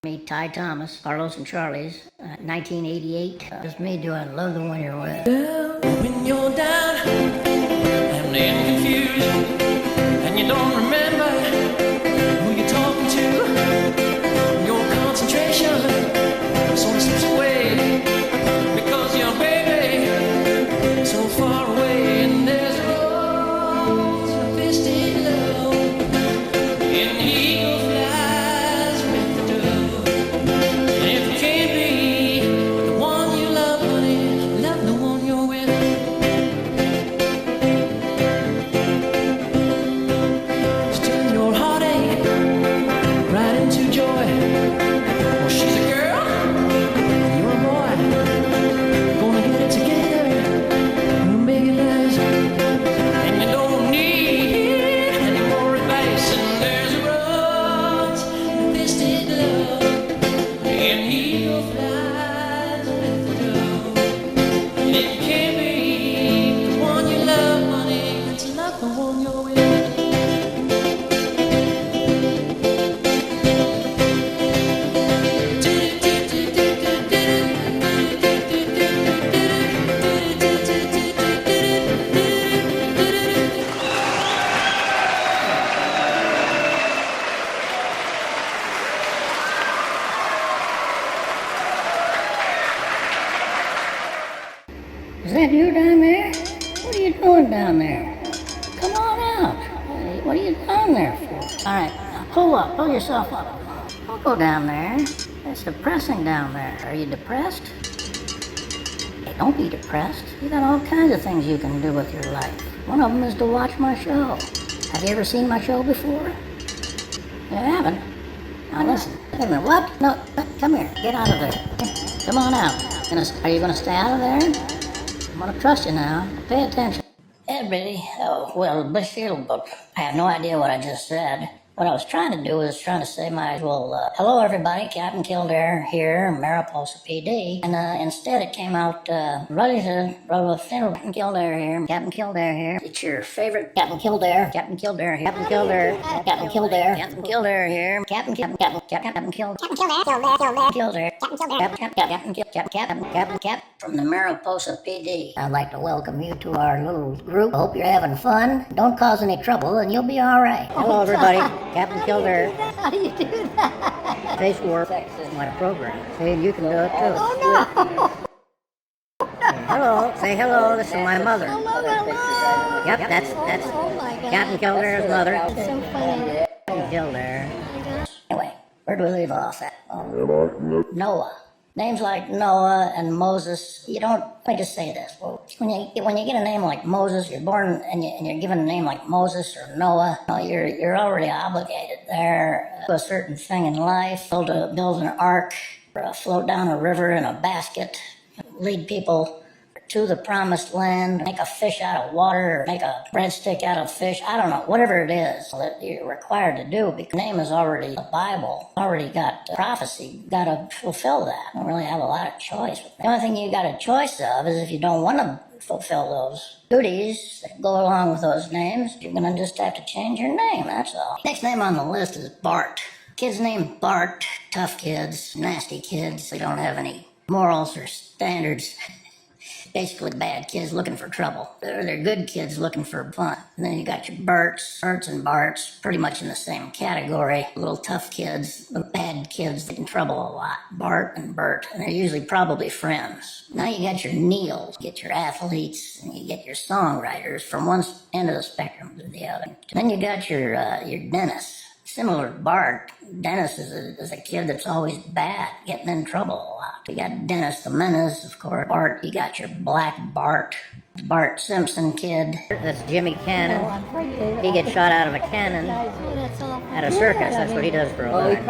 Meet Ty Thomas, Carlos and Charlie's, 1988. Just me doing Love the One You're With. When you're down and confused and you don't remember who you're talking to, your concentration sort of slips away because your baby is so far away, and there's a rose of fisted love and the eagle flies with the dove. And if it can't be the one you love, honey, love the one you're with. Just turn your heartache right into joy. Well, she's a girl, you're a boy. Gonna get it together, make it last. And you don't need any more advice. And there's a rose of fisted love, and eagle flies with the dove. And if you can't be the one you love, honey, let's love the one you're with. Is that you down there? What are you doing down there? Come on out. Hey, what are you down there for? All right, now pull yourself up. Don't go down there. It's depressing down there. Are you depressed? Hey, don't be depressed. You got all kinds of things you can do with your life. One of them is to watch my show. Have you ever seen my show before? You haven't? Now listen. Wait a minute, what? No, come here. Get out of there. Come on out. Are you gonna stay out of there? I'm gonna trust you now. Pay attention. Everybody, well, bless you, but I have no idea what I just said. What I was trying to do was trying to say my usual, hello everybody, Captain Kildare here, Mariposa PD. And instead it came out, Captain Kildare here, Captain Kildare here. It's your favorite Captain Kildare, Captain Kildare here, Captain Kildare, Captain Kildare, Captain Kildare here, Captain Kildare, Captain from the Mariposa PD. I'd like to welcome you to our little group. Hope you're having fun. Don't cause any trouble and you'll be all right. Hello everybody, Captain Kildare. How do you do that? Face Warp is my program. See, you can do it too. Oh Hello, say hello. This is my mother. no! Hello! Yep, that's Oh my God. Captain Kildare's mother. That's so funny. Captain Kildare. Oh my gosh. Anyway, where do we leave off at? Noah. Names like Noah and Moses, you don't, let me just say this. Well, when you get a name like Moses, you're born and you're given a name like Moses or Noah, you're already obligated there to a certain thing in life. Build an ark, or float down a river in a basket, lead people to the promised land, make a fish out of water, or make a breadstick out of fish. I don't know, whatever it is that you're required to do, because the name is already the Bible, already got prophecy, got to fulfill that. You don't really have a lot of choice. The only thing you got a choice of is if you don't want to fulfill those duties that go along with those names, you're going to just have to change your name, that's all. Next name on the list is Bart. Kids named Bart, tough kids, nasty kids, they don't have any morals or standards. Basically bad kids looking for trouble. They're good kids looking for fun. And then you got your Berts and Barts, pretty much in the same category. Little tough kids, little bad kids that get in trouble a lot. Bart and Bert, and they're usually probably friends. Now you got your Neils, you get your athletes, and you get your songwriters from one end of the spectrum to the other. Then you got your Dennis. Similar to Bart, Dennis is a kid that's always bad, getting in trouble a lot. You got Dennis the Menace, of course. Bart, you got your Black Bart. Bart Simpson kid. That's Jimmy Cannon. He gets shot out of a cannon at a circus. That's what he does for a living.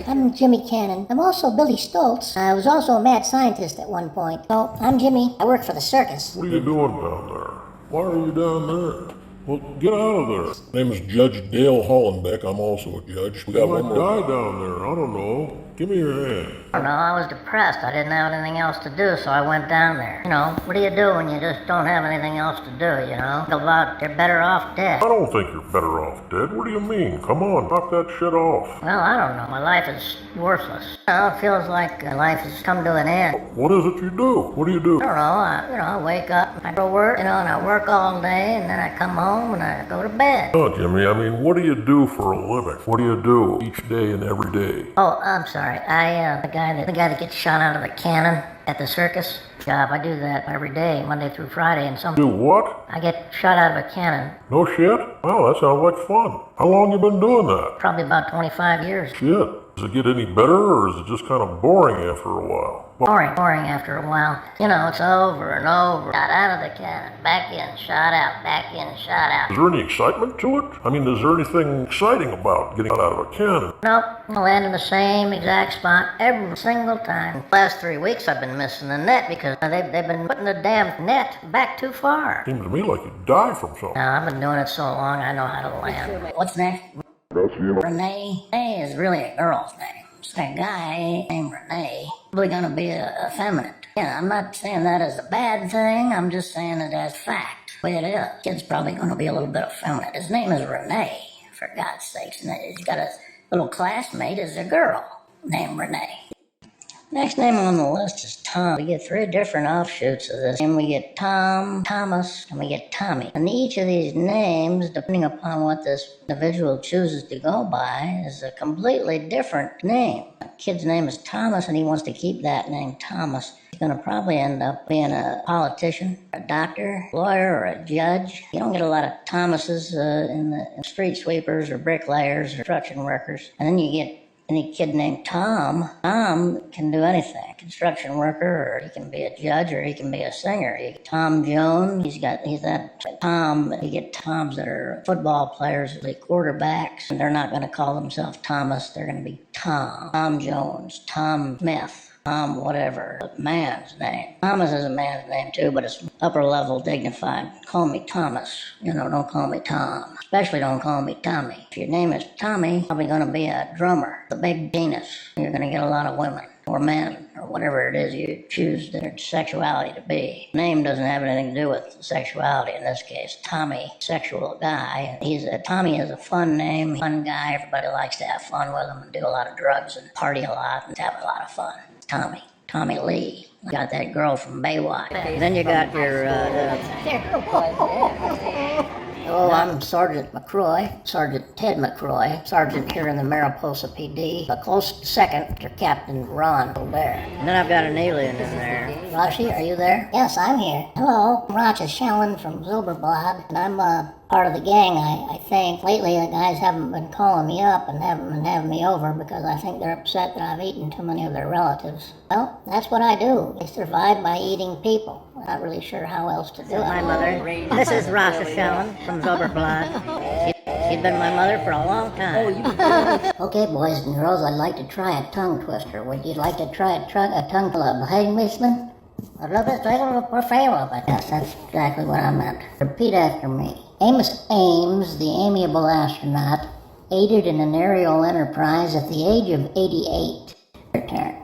I'm Jimmy Cannon. I'm also Billy Stoltz. I was also a mad scientist at one point. So, I'm Jimmy. I work for the circus. What are you doing down there? Why are you down there? Well, get out of there. Name is Judge Dale Hollenbeck. I'm also a judge. We got one more guy down there. I don't know. Give me your hand. I don't know, I was depressed. I didn't have anything else to do, so I went down there. You know, what do you do when you just don't have anything else to do, you know? Think about you're better off dead. I don't think you're better off dead. What do you mean? Come on, knock that shit off. Well, I don't know. My life is worthless. You know, it feels like life has come to an end. What is it you do? What do you do? I don't know, I wake up, I go to work, and I work all day, and then I come home and I go to bed. Oh, Jimmy, I mean, what do you do for a living? What do you do each day and every day? Oh, I'm sorry. The guy that gets shot out of the cannon at the circus job. I do that every day, Monday through Friday, and Do what? I get shot out of a cannon. No shit? Wow, that sounds like fun. How long you been doing that? Probably about 25 years. Shit. Does it get any better, or is it just kind of boring after a while? Boring after a while. You know, it's over and over. Shot out of the cannon, back in, shot out, back in, shot out. Is there any excitement to it? I mean, is there anything exciting about getting out of a cannon? Nope, I land in the same exact spot every single time. The last 3 weeks I've been missing the net because they've been putting the damn net back too far. Seems to me like you die from something. Now, I've been doing it so long, I know how to land. What's next? Renee. Renee is really a girl's name. It's a guy named Renee. Probably gonna be effeminate. Yeah, I'm not saying that as a bad thing. I'm just saying it as fact. The way it is. Kid's probably gonna be a little bit effeminate. His name is Renee, for God's sakes. And he's got a little classmate is a girl named Renee. Next name on the list is Tom. We get 3 different offshoots of this. And we get Tom, Thomas, and we get Tommy. And each of these names, depending upon what this individual chooses to go by, is a completely different name. A kid's name is Thomas, and he wants to keep that name Thomas. He's going to probably end up being a politician, a doctor, lawyer, or a judge. You don't get a lot of Thomases in the street sweepers or bricklayers or construction workers. And then you get any kid named Tom. Tom can do anything. Construction worker, or he can be a judge, or he can be a singer. Tom Jones, he's that Tom. You get Toms that are football players, the quarterbacks, and they're not going to call themselves Thomas. They're going to be Tom. Tom Jones, Tom Smith, Tom whatever. A man's name. Thomas is a man's name too, but it's upper level dignified. Call me Thomas. Don't call me Tom. Especially don't call me Tommy. If your name is Tommy, you're probably going to be a drummer, the big penis. You're going to get a lot of women, or men, or whatever it is you choose their sexuality to be. Name doesn't have anything to do with sexuality in this case. Tommy, sexual guy. Tommy is a fun name, fun guy. Everybody likes to have fun with him and do a lot of drugs and party a lot and have a lot of fun. Tommy Lee. Got that girl from Baywatch. Then you got your, Oh, I'm Sergeant McCroy, Sergeant Ted McCroy, Sergeant here in the Mariposa PD, a close second to Captain Ron Kildare. And then I've got an alien in there. Rashi, are you there? Yes, I'm here. Hello, I'm Roger Shellen from Zilberblatt, and I'm part of the gang, I think. Lately, the guys haven't been calling me up and haven't been having me over because I think they're upset that I've eaten too many of their relatives. Well, that's what I do. I survive by eating people. I'm not really sure how else to do it. My mother. This is Rasha Shellen from Zilberblatt. She's been my mother for a long time. Okay, boys and girls, I'd like to try a tongue twister. Would you like to try a tongue club? Hey, Missman? I love it. Yes, that's exactly what I meant. Repeat after me. Amos Ames, the amiable astronaut, aided in an aerial enterprise at the age of 88. Your turn.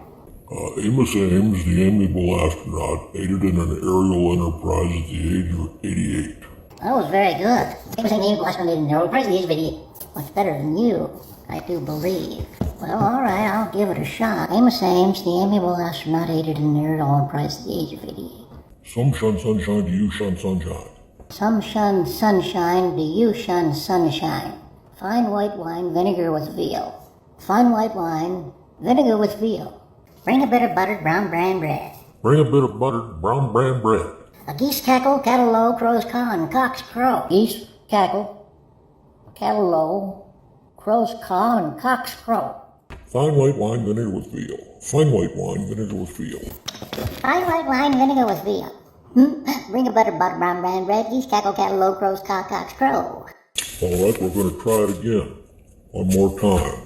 Amos Ames, the amiable astronaut, aided in an aerial enterprise at the age of 88. That was very good. Amos Ames, the amiable astronaut, aided in an aerial enterprise at the age of 88. Much better than you, I do believe. Well, all right, I'll give it a shot. Amos Ames, the amiable astronaut, aided in an aerial enterprise at the age of 88. Some shun sunshine to you shun sunshine. Some shun sunshine, do you shun sunshine? Fine white wine, vinegar with veal. Fine white wine, vinegar with veal. Bring a bit of buttered brown bran bread. Bring a bit of buttered brown bran bread. A geese cackle, cattle low, crows caw, and cocks crow. Geese cackle, cattle low, crows caw, and cocks crow. Fine white wine, vinegar with veal. Fine white wine, vinegar with veal. Fine white wine, vinegar with veal. Bring a buttered brown bran bread. Geese cackle, cattle low, crows caw, cocks crow. All right, we're going to try it again. One more time.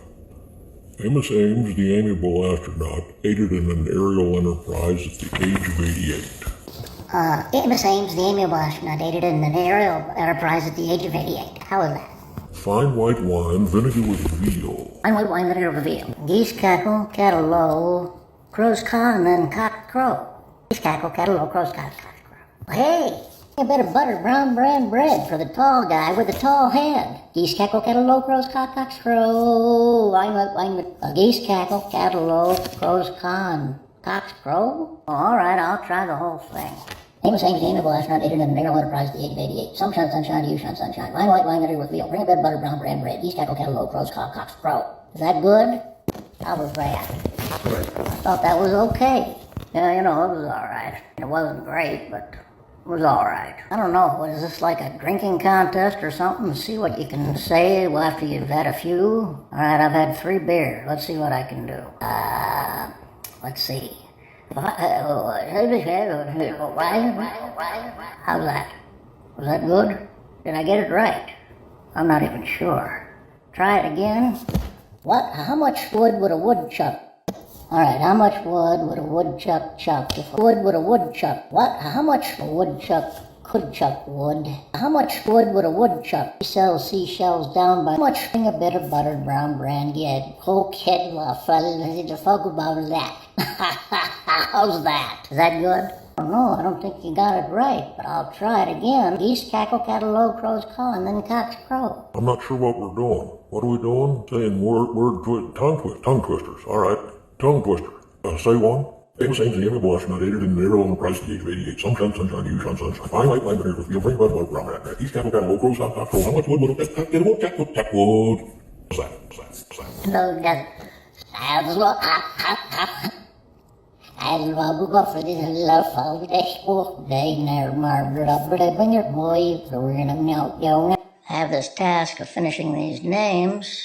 Amos Ames, the amiable astronaut, aided in an aerial enterprise at the age of 88. Miss Ames, the amiable astronaut, dated in an aerial enterprise at the age of 88. How was that? Fine white wine, vinegar with veal. Fine white wine, vinegar with veal. Geese cackle, cattle low, crows caw, and then cock crow. Geese cackle, cattle low, crows caw, cock crow. Hey, a bit of buttered brown bread for the tall guy with the tall head. Geese cackle, cattle low, crows caw, cocks crow. Geese cackle, cattle low, crows caw, and cocks crow? All right, I'll try the whole thing. Name is Ames, the amiable astronaut, dated in an aerial enterprise at the age of 88. Sunshine, sunshine, you shine, sunshine. Fine white wine, vinegar with veal. Bring a bit of buttered brown bread. Geese cackle, cattle low, crows caw, cocks crow. Is that good? How was that? I thought that was okay. Yeah, it was all right. It wasn't great, but it was all right. I don't know, what is this, like a drinking contest or something? See what you can say after you've had a few? All right, I've had 3 beers. Let's see what I can do. Let's see. How's that? Was that good? Did I get it right? I'm not even sure. Try it again. What? How much wood would a woodchuck? All right, how much wood would a woodchuck chuck? If wood would a woodchuck, what? How much a woodchuck could chuck wood? How much wood would a woodchuck sell seashells down by? How much? Bring a bit of buttered brown bread. Yeah, whole kid to folk about that. How's that? Is that good? Oh, no, I don't think you got it right, but I'll try it again. Geese cackle, cattle low, crows caw, and then cocks crow. I'm not sure what we're doing. What are we doing? Saying tongue twisters. All right, tongue twister. Say one. Famous Ames, the amiable astronaut, dated in an aerial enterprise at the age of 88. Sunshine, sunshine, you shine, sunshine. Fine white wine, vinegar with veal. Bring buttered brown bread. Geese cackle, cattle low, crows caw, cocks crow. How much wood would a woodchuck wood? What's that? No, that's... I have this task of finishing these names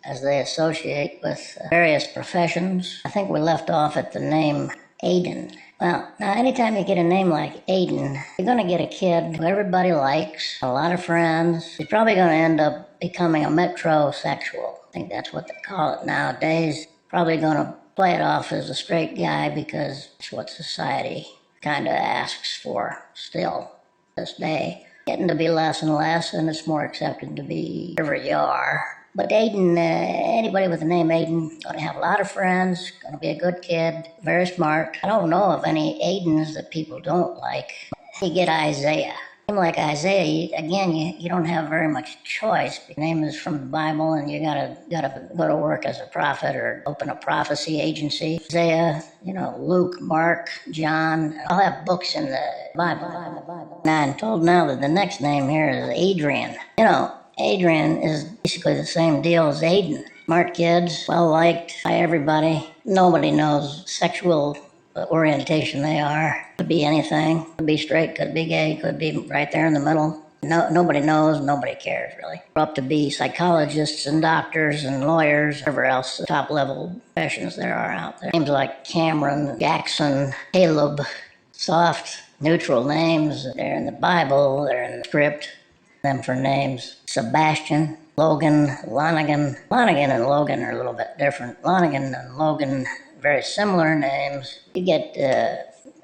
as they associate with various professions. I think we left off at the name Aiden. Well, now anytime you get a name like Aiden, you're going to get a kid who everybody likes, a lot of friends. He's probably going to end up becoming a metrosexual. I think that's what they call it nowadays. Probably going to play it off as a straight guy because it's what society kind of asks for still this day. Getting to be less and less, and it's more accepted to be whatever you are. But Aiden, anybody with the name Aiden, going to have a lot of friends, going to be a good kid, very smart. I don't know of any Aidens that people don't like. You get Isaiah. Name like Isaiah, you don't have very much choice. Your name is from the Bible, and you gotta go to work as a prophet or open a prophecy agency. Isaiah, Luke, Mark, John, all have books in the Bible. Now I'm told now that the next name here is Adrian. Adrian is basically the same deal as Aiden. Smart kids, well-liked by everybody. Nobody knows sexual orientation they are. Could be anything. Could be straight, could be gay, could be right there in the middle. Nobody knows, nobody cares, really. Up to be psychologists and doctors and lawyers, whatever else top-level professions there are out there. Names like Cameron, Jackson, Caleb, soft, neutral names. They're in the Bible, they're in the script. Them for names. Sebastian, Logan, Lonigan. Lonigan and Logan are a little bit different. Lonigan and Logan, very similar names. You get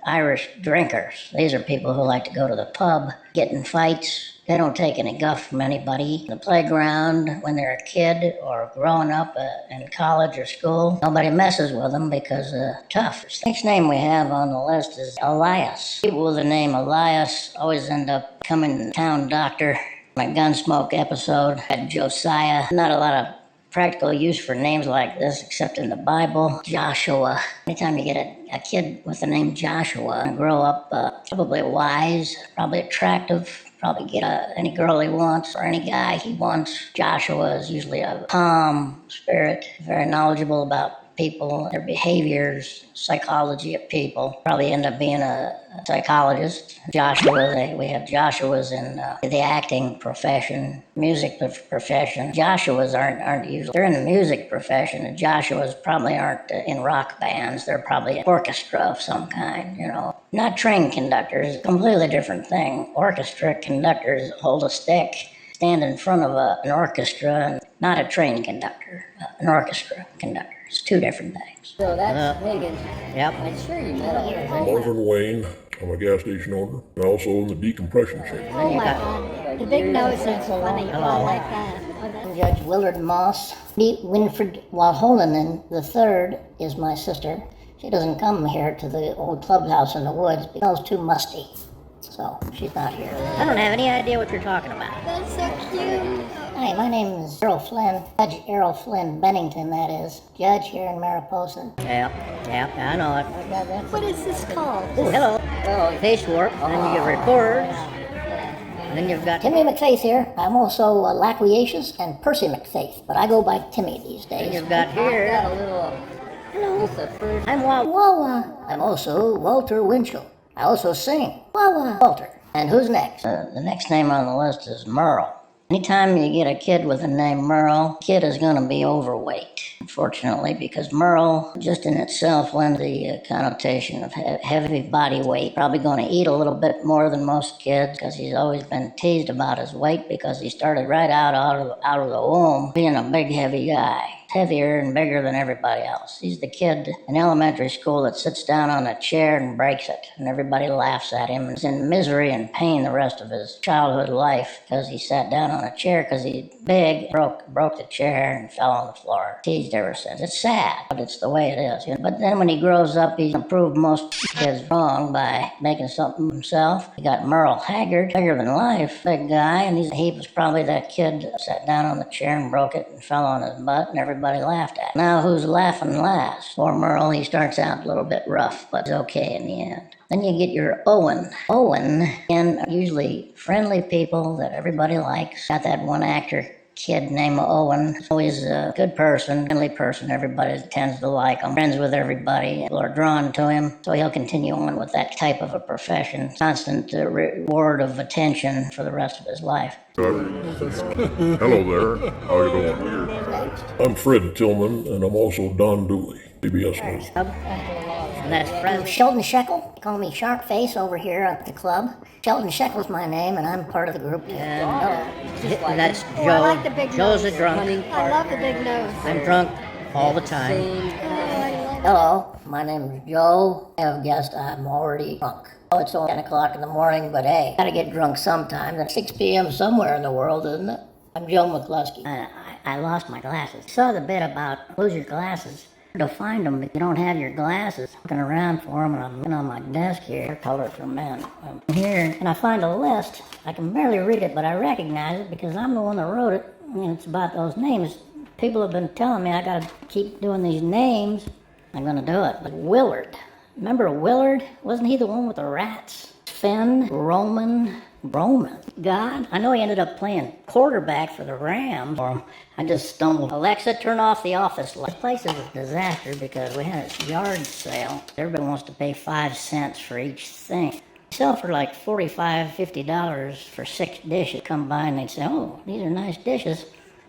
Irish drinkers. These are people who like to go to the pub, get in fights. They don't take any guff from anybody. The playground, when they're a kid or growing up in college or school, nobody messes with them because they're tough. The next name we have on the list is Elias. People with the name Elias always end up becoming town doctor. My Gunsmoke episode had Josiah. Not a lot of practical use for names like this except in the Bible. Joshua. Anytime you get a kid with the name Joshua and grow up probably wise, probably attractive, probably get any girl he wants or any guy he wants. Joshua is usually a calm spirit, very knowledgeable about people, their behaviors, psychology of people. Probably end up being a psychologist. Joshua, we have Joshuas in the acting profession, music profession. Joshuas aren't usually, they're in the music profession, and Joshuas probably aren't in rock bands. They're probably an orchestra of some kind, Not train conductors, completely different thing. Orchestra conductors hold a stick, stand in front of an orchestra, and not a train conductor, an orchestra conductor. It's two different things. So that's Wiggins. Yep. I'm sure you know. Marvin Wayne, I'm a gas station owner and also in the decompression chamber. Oh my God, the big nose is funny. I like that. I'm Judge Willard Moss. Winfred Walholinen III is my sister. She doesn't come here to the old clubhouse in the woods because it's too musty. So she's not here. I don't have any idea what you're talking about. That's so cute. Hi, my name is Errol Flynn. Judge Errol Flynn Bennington, that is. Judge here in Mariposa. Yep, I know it. What is this called? Oh, hello. Oh, face work. And then you get reporters. And then you've got... Timmy McFaith here. I'm also Laquiacious and Percy McFaith, but I go by Timmy these And days. you've got here... Hello. I'm Walt. Wawa. I'm also Walter Winchell. I also sing. Wawa. Walter. And who's next? The next name on the list is Merle. Anytime you get a kid with the name Merle, kid is going to be overweight, unfortunately, because Merle just in itself lends the connotation of heavy body weight. Probably going to eat a little bit more than most kids because he's always been teased about his weight because he started right out of the womb being a big, heavy guy. Heavier and bigger than everybody else. He's the kid in elementary school that sits down on a chair and breaks it, and everybody laughs at him and is in misery and pain the rest of his childhood life because he sat down on a chair because he's big, broke the chair and fell on the floor. Teased ever since. It's sad, but it's the way it is. You know? But then when he grows up, he's proved most kids wrong by making something of himself. He got Merle Haggard, bigger than life, big guy, and he was probably that kid that sat down on the chair and broke it and fell on his butt, and everybody laughed at. Now who's laughing last? Poor Merle, he starts out a little bit rough, but it's okay in the end. Then you get your Owen. Owen, and usually friendly people that everybody likes. Got that one actor kid named Owen. Always a good person, friendly person. Everybody tends to like him. Friends with everybody. People are drawn to him. So he'll continue on with that type of a profession. Constant reward of attention for the rest of his life. Hello there. How you doing? I'm Fred Tillman, and I'm also Don Dooley, CBS News. And that's Fred. Sheldon Shekel. Call me Shark Face over here at the club. Sheldon Shekel's my name, and I'm part of the group. And that's Joe. I like the big Joe's nose. a drunk. I love the big nose. I'm drunk all the time. Hello, my name is Joe. I have guessed I'm already drunk. Oh, it's only 10 o'clock in the morning, but hey, gotta get drunk sometime. It's 6 p.m. somewhere in the world, isn't it? I'm Joe McCluskey. I lost my glasses. Saw the bit about lose your glasses. To find them if you don't have your glasses. Looking around for them, and I'm looking on my desk here. Color for Men. I'm here, and I find a list. I can barely read it, but I recognize it because I'm the one that wrote it. And it's about those names. People have been telling me I gotta keep doing these names. I'm gonna do it. But Willard. Remember Willard? Wasn't he the one with the rats? Finn, Roman. God, I know he ended up playing quarterback for the Rams. Or I just stumbled. Alexa, turn off the office light. This place is a disaster because we had a yard sale. Everybody wants to pay 5 cents for each thing. They sell for like $45, $50 for 6 dishes. Come by and they'd say, oh, these are nice dishes.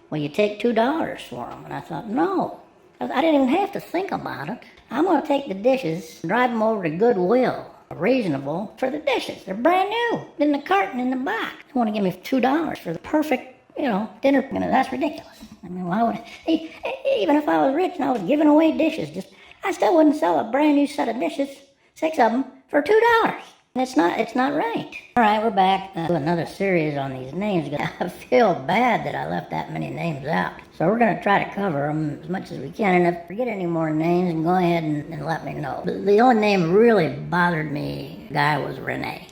Well, you take $2 for them. And I thought, no. I didn't even have to think about it. I'm going to take the dishes, drive them over to Goodwill. Reasonable for the dishes. They're brand new. In the carton in the box. They want to give me $2 for the perfect, dinner. That's ridiculous. I mean, why would even if I was rich and I was giving away dishes, I still wouldn't sell a brand new set of dishes, 6 of them, for $2. It's not right. All right, we're back to another series on these names. I feel bad that I left that many names out. So we're going to try to cover them as much as we can. And if I forget any more names, go ahead and let me know. The only name really bothered me, guy, was Renee.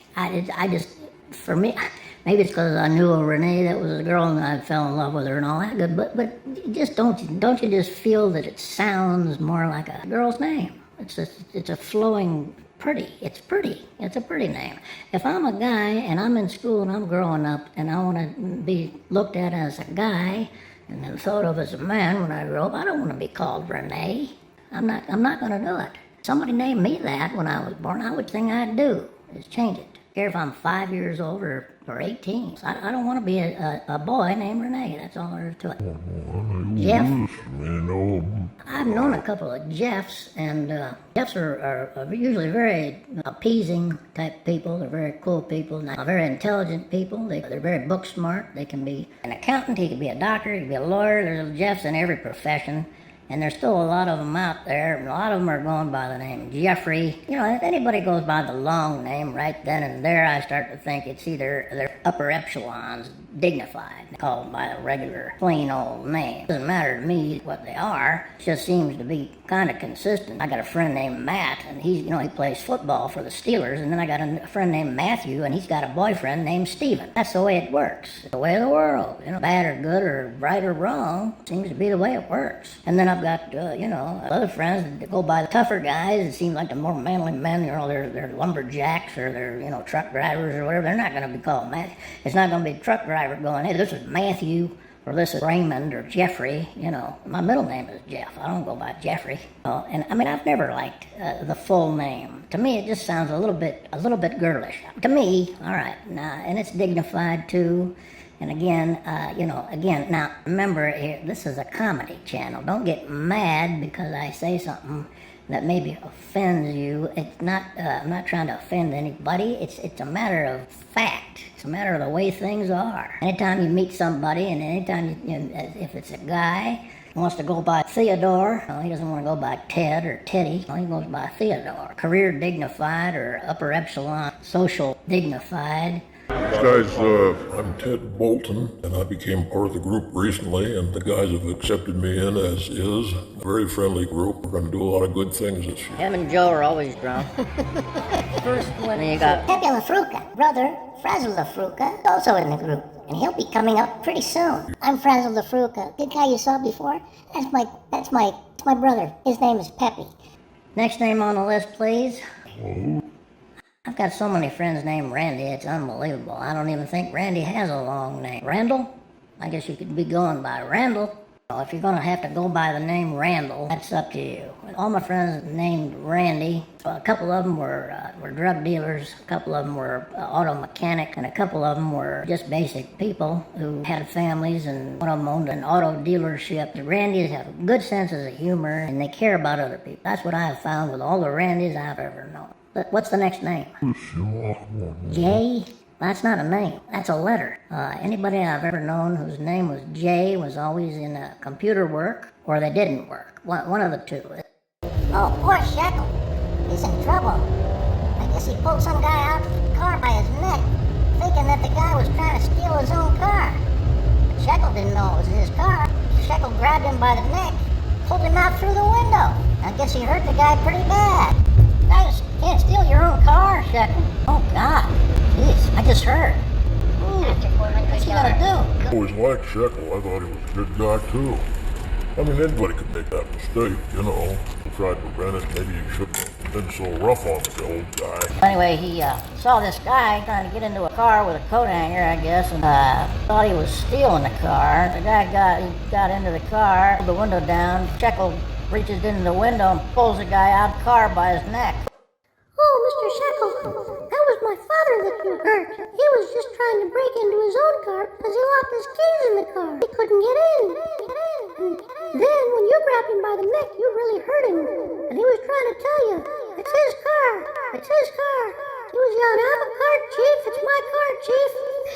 For me, maybe it's because I knew a Renee that was a girl and I fell in love with her and all that good. But just don't you just feel that it sounds more like a girl's name? It's a flowing. It's pretty. It's a pretty name. If I'm a guy and I'm in school and I'm growing up and I want to be looked at as a guy and then thought of as a man when I grow up, I don't want to be called Renee. I'm not going to do it. Somebody named me that when I was born. I would think I'd do is change it. I don't care if I'm 5 years old or 18. So I don't want to be a boy named Renee. That's all there is to it. Jeff? I've known a couple of Jeffs, and Jeffs are usually very appeasing type people. They're very cool people, very intelligent people. They're very book smart. They can be an accountant, he can be a doctor, he can be a lawyer. There's Jeffs in every profession. And there's still a lot of them out there. A lot of them are going by the name Jeffrey. You know, if anybody goes by the long name, right then and there, I start to think it's either they're upper echelons, dignified, called by a regular plain old name. Doesn't matter to me what they are. It just seems to be kind of consistent. I got a friend named Matt, and he plays football for the Steelers, and then I got a friend named Matthew, and he's got a boyfriend named Steven. That's the way it works. It's the way of the world. Bad or good or right or wrong seems to be the way it works. And then I've got, other friends that go by the tougher guys. It seems like the more manly men, they're lumberjacks or they're, truck drivers or whatever. They're not going to be called Matt. It's not going to be a truck driver going, hey, this is Matthew, or this is Raymond or Jeffrey. My middle name is Jeff. I don't go by Jeffrey. And I mean, I've never liked the full name. To me, it just sounds a little bit girlish. To me, all right, and it's dignified too. And again, now remember, this is a comedy channel. Don't get mad because I say something that maybe offends you. It's not. I'm not trying to offend anybody. It's a matter of fact. It's a matter of the way things are. Anytime you meet somebody, and anytime if it's a guy who wants to go by Theodore, he doesn't want to go by Ted or Teddy. He goes by Theodore. Career dignified or upper epsilon social dignified. Guys, I'm Ted Bolton, and I became part of the group recently, and the guys have accepted me in as is. A very friendly group. We're going to do a lot of good things this year. Him and Joe are always drunk. First one you got. 𝐃𝐿 𝐿𝐴FRUCA, brother, Frazzle 𝐿AFRUCA, also in the group, and he'll be coming up pretty soon. I'm Frazzle 𝐿AFRUCA. Good guy you saw before? That's my brother. His name is Peppy. Next name on the list, please. I've got so many friends named Randy, it's unbelievable. I don't even think Randy has a long name. Randall? I guess you could be going by Randall. Well, if you're going to have to go by the name Randall, that's up to you. All my friends named Randy, a couple of them were drug dealers, a couple of them were auto mechanics, and a couple of them were just basic people who had families, and one of them owned an auto dealership. The Randys have good senses of humor, and they care about other people. That's what I have found with all the Randys I've ever known. But what's the next name? Jay? That's not a name. That's a letter. Anybody I've ever known whose name was Jay was always in computer work, or they didn't work. One of the two. Oh, poor Shekel. He's in trouble. I guess he pulled some guy out of the car by his neck, thinking that the guy was trying to steal his own car. But Shekel didn't know it was his car. Shekel grabbed him by the neck, pulled him out through the window. I guess he hurt the guy pretty bad. Guys, can't steal your own car, Shekel. Oh, God. Jeez, I just heard. Ooh, what's he gonna do? I always liked Shekel. I thought he was a good guy, too. I mean, anybody could make that mistake, He tried to prevent it. Maybe he shouldn't have been so rough on the old guy. Anyway, he saw this guy trying to get into a car with a coat hanger, I guess, and thought he was stealing the car. The guy got into the car, pulled the window down. Shekel reaches into the window and pulls the guy out of the car by his neck. Oh, Mr. Shekel, that was my father that you hurt. He was just trying to break into his own car because he locked his keys in the car. He couldn't get in. And then, when you grabbed him by the neck, you really hurt him. And he was trying to tell you, it's his car. It's his car. He was yelling, I'm a car chief. It's my car, chief.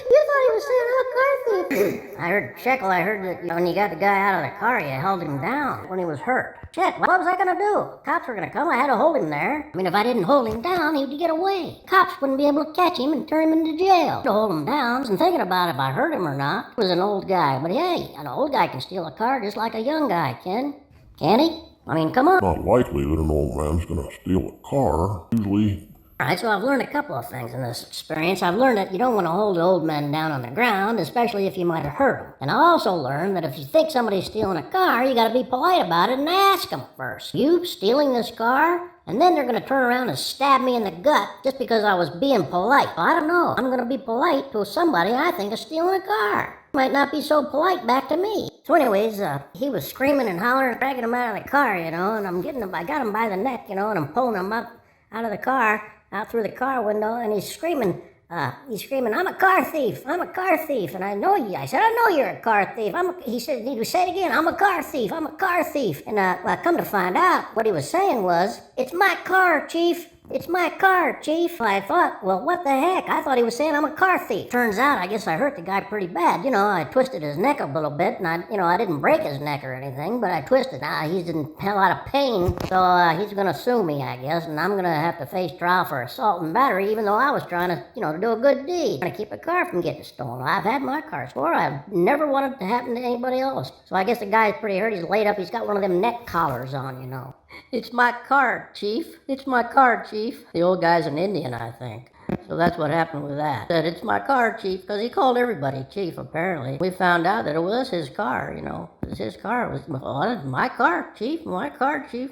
You thought he was saying I'm a car thief. I heard that when you got the guy out of the car, you held him down when he was hurt. Shit, what was I gonna do? Cops were gonna come, I had to hold him there. I mean, if I didn't hold him down, he'd get away. Cops wouldn't be able to catch him and turn him into jail. To hold him down, I wasn't thinking about if I hurt him or not. He was an old guy, but hey, an old guy can steal a car just like a young guy can. Can he? I mean, come on. Not likely that an old man's gonna steal a car. Usually. Alright, so I've learned a couple of things in this experience. I've learned that you don't want to hold old men down on the ground, especially if you might have hurt them. And I also learned that if you think somebody's stealing a car, you gotta be polite about it and ask them first. You stealing this car? And then they're gonna turn around and stab me in the gut just because I was being polite. I don't know. I'm gonna be polite to somebody I think is stealing a car. Might not be so polite back to me. So anyways, he was screaming and hollering, dragging him out of the car, and I got him by the neck, and I'm pulling him up out of the car, out through the car window, and he's screaming, I'm a car thief, I'm a car thief. And I know you. I said, I know you're a car thief. He said, say it again, I'm a car thief, I'm a car thief. And come to find out, what he was saying was, it's my car, chief. It's my car, Chief. I thought, well, what the heck? I thought he was saying I'm a car thief. Turns out, I guess I hurt the guy pretty bad. You know, I twisted his neck a little bit, and I didn't break his neck or anything, but I twisted. Now, he's in a lot of pain, so he's gonna sue me, I guess, and I'm gonna have to face trial for assault and battery, even though I was trying to, to do a good deed. Trying to keep a car from getting stolen. I've had my car stolen. I've never wanted it to happen to anybody else. So I guess the guy's pretty hurt. He's laid up. He's got one of them neck collars on, It's my car, Chief. It's my car, Chief. The old guy's an Indian, I think. So that's what happened with that. Said, it's my car, Chief, because he called everybody Chief, apparently. We found out that it was his car, It was his car. It was my car, Chief. My car, Chief.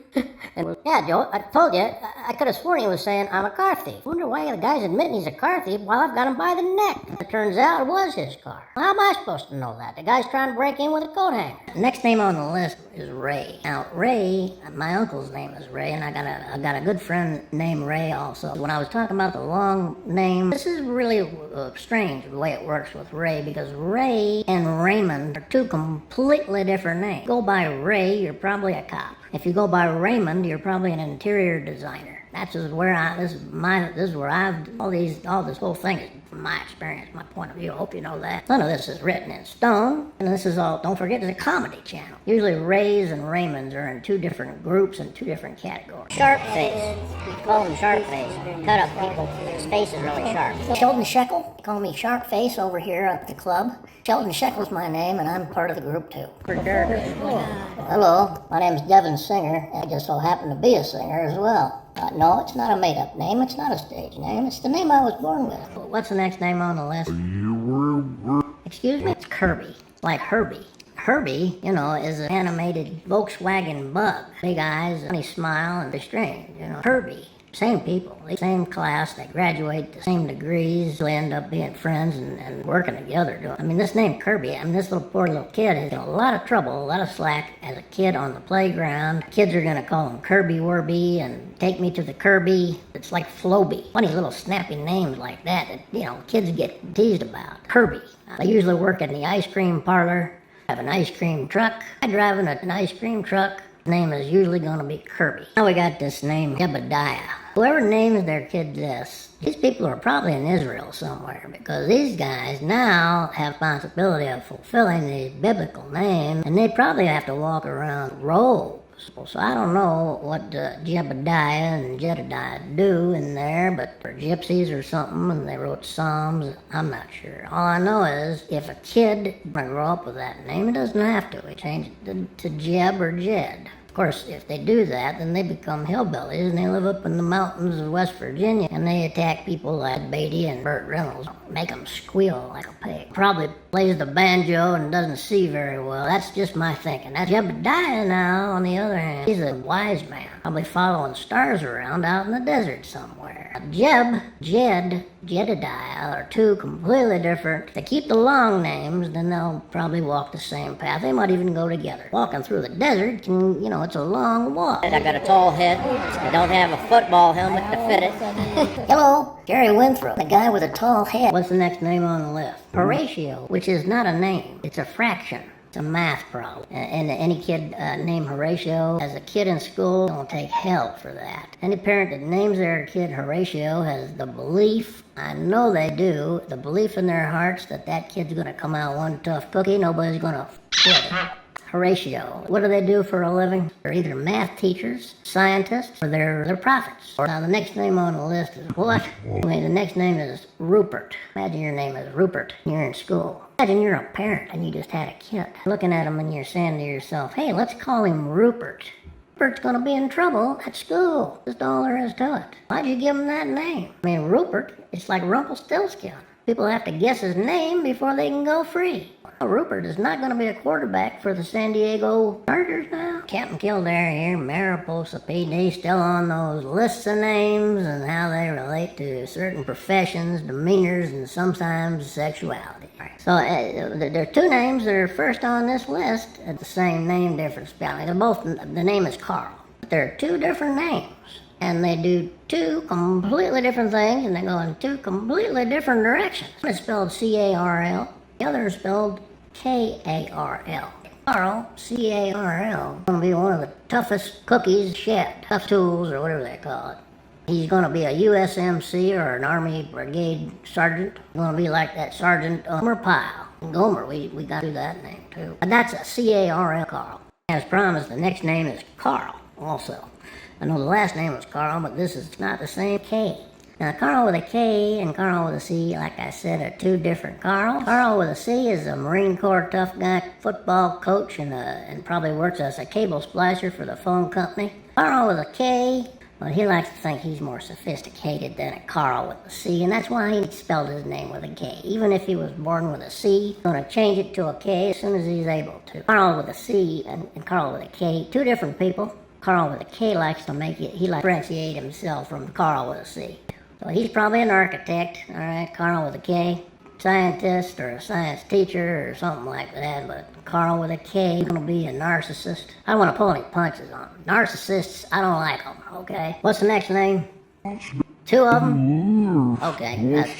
And yeah, Joe, I told you, I could have sworn he was saying I'm a car thief. Wonder why the guy's admitting he's a car thief while I've got him by the neck. It turns out it was his car. How am I supposed to know that? The guy's trying to break in with a coat hanger. The next name on the list is Ray. Now, Ray, my uncle's name is Ray, and I got a good friend named Ray also. When I was talking about the long name, this is really strange the way it works with Ray, because Ray and Raymond are two completely different names. Go by Ray, you're probably a cop. If you go by Raymond, you're probably an interior designer. This is where all this whole thing is from my experience, my point of view. I hope you know that. None of this is written in stone, and this is all, don't forget, it's a comedy channel. Usually Rays and Raymonds are in two different groups and two different categories. Sharp face. You call him sharp face. Cut up people. His face is really sharp. Sheldon Shekel. They call me Sharp Face over here at the club. Sheldon Shekel's my name, and I'm part of the group too. Hello, my name's Devin Singer. I just so happen to be a singer as well. No, it's not a made-up name. It's not a stage name. It's the name I was born with. What's the next name on the list? Excuse me? It's Kirby. Like Herbie. Herbie, is an animated Volkswagen bug. Big eyes, funny smile, and they're strange, Herbie. Same people, same class, they graduate the same degrees, they end up being friends and working together. This name Kirby, this poor little kid has got a lot of trouble, a lot of slack as a kid on the playground. Kids are gonna call him Kirby Werby and take me to the Kirby. It's like Floby. Funny little snappy names like that kids get teased about. Kirby. They usually work in the ice cream parlor, have an ice cream truck. I drive in an ice cream truck. His name is usually going to be Kirby. Now we got this name, Jebediah. Whoever names their kid this, these people are probably in Israel somewhere, because these guys now have responsibility of fulfilling these biblical names, and they probably have to walk around robes. So I don't know what Jebediah and Jedediah do in there, but they're gypsies or something, and they wrote Psalms. I'm not sure. All I know is, if a kid grow up with that name, it doesn't have to. We change it to Jeb or Jed. Of course, if they do that, then they become hillbillies, and they live up in the mountains of West Virginia, and they attack people like Beatty and Burt Reynolds, make them squeal like a pig. Probably plays the banjo and doesn't see very well. That's just my thinking. That's Jebediah now, on the other hand. He's a wise man, probably following stars around out in the desert somewhere. Jeb, Jed, Jedediah are two completely different. If they keep the long names, then they'll probably walk the same path. They might even go together. Walking through the desert can, it's a long walk. I got a tall head. I don't have a football helmet to fit it. Hello, Jerry Winthrop, the guy with a tall head. What's the next name on the list? Horatio, which is not a name. It's a fraction. It's a math problem. And any kid named Horatio, as a kid in school, don't take hell for that. Any parent that names their kid Horatio has the belief, I know they do, the belief in their hearts that kid's gonna come out one tough cookie, nobody's gonna with it. Horatio. What do they do for a living? They're either math teachers, scientists, or they're prophets. Now the next name on the list is what? The next name is Rupert. Imagine your name is Rupert and you're in school. Imagine you're a parent and you just had a kid. Looking at him and you're saying to yourself, hey, let's call him Rupert. Rupert's gonna be in trouble at school. That's all there is to it. Why'd you give him that name? Rupert, it's like Rumpelstiltskin. People have to guess his name before they can go free. Rupert is not going to be a quarterback for the San Diego Chargers now. Captain Kildare here, Mariposa PD, still on those lists of names and how they relate to certain professions, demeanors, and sometimes sexuality. So there are two names that are first on this list at the same name, different spelling. The name is Carl. But there are two different names. And they do two completely different things, and they go in two completely different directions. One is spelled C-A-R-L, the other is spelled K-A-R-L. Carl, C-A-R-L, going to be one of the toughest cookies shed. Tough tools, or whatever they call it. He's going to be a USMC or an Army Brigade Sergeant. He's going to be like that Sergeant Gomer Pyle. Gomer, we got to do that name too. But that's a C-A-R-L, Carl. As promised, the next name is Carl also. I know the last name was Carl, but this is not the same K. Now, Carl with a K and Carl with a C, like I said, are two different Carls. Carl with a C is a Marine Corps tough guy, football coach, and probably works as a cable splicer for the phone company. Carl with a K, well, he likes to think he's more sophisticated than a Carl with a C, and that's why he spelled his name with a K. Even if he was born with a C, he's going to change it to a K as soon as he's able to. Carl with a C and Carl with a K, two different people. Carl with a K likes to differentiate himself from Carl with a C. So he's probably an architect, all right, Carl with a K, scientist or a science teacher or something like that, but Carl with a K is going to be a narcissist. I don't want to pull any punches on him. Narcissists, I don't like them, okay? What's the next name? Two of them? Okay,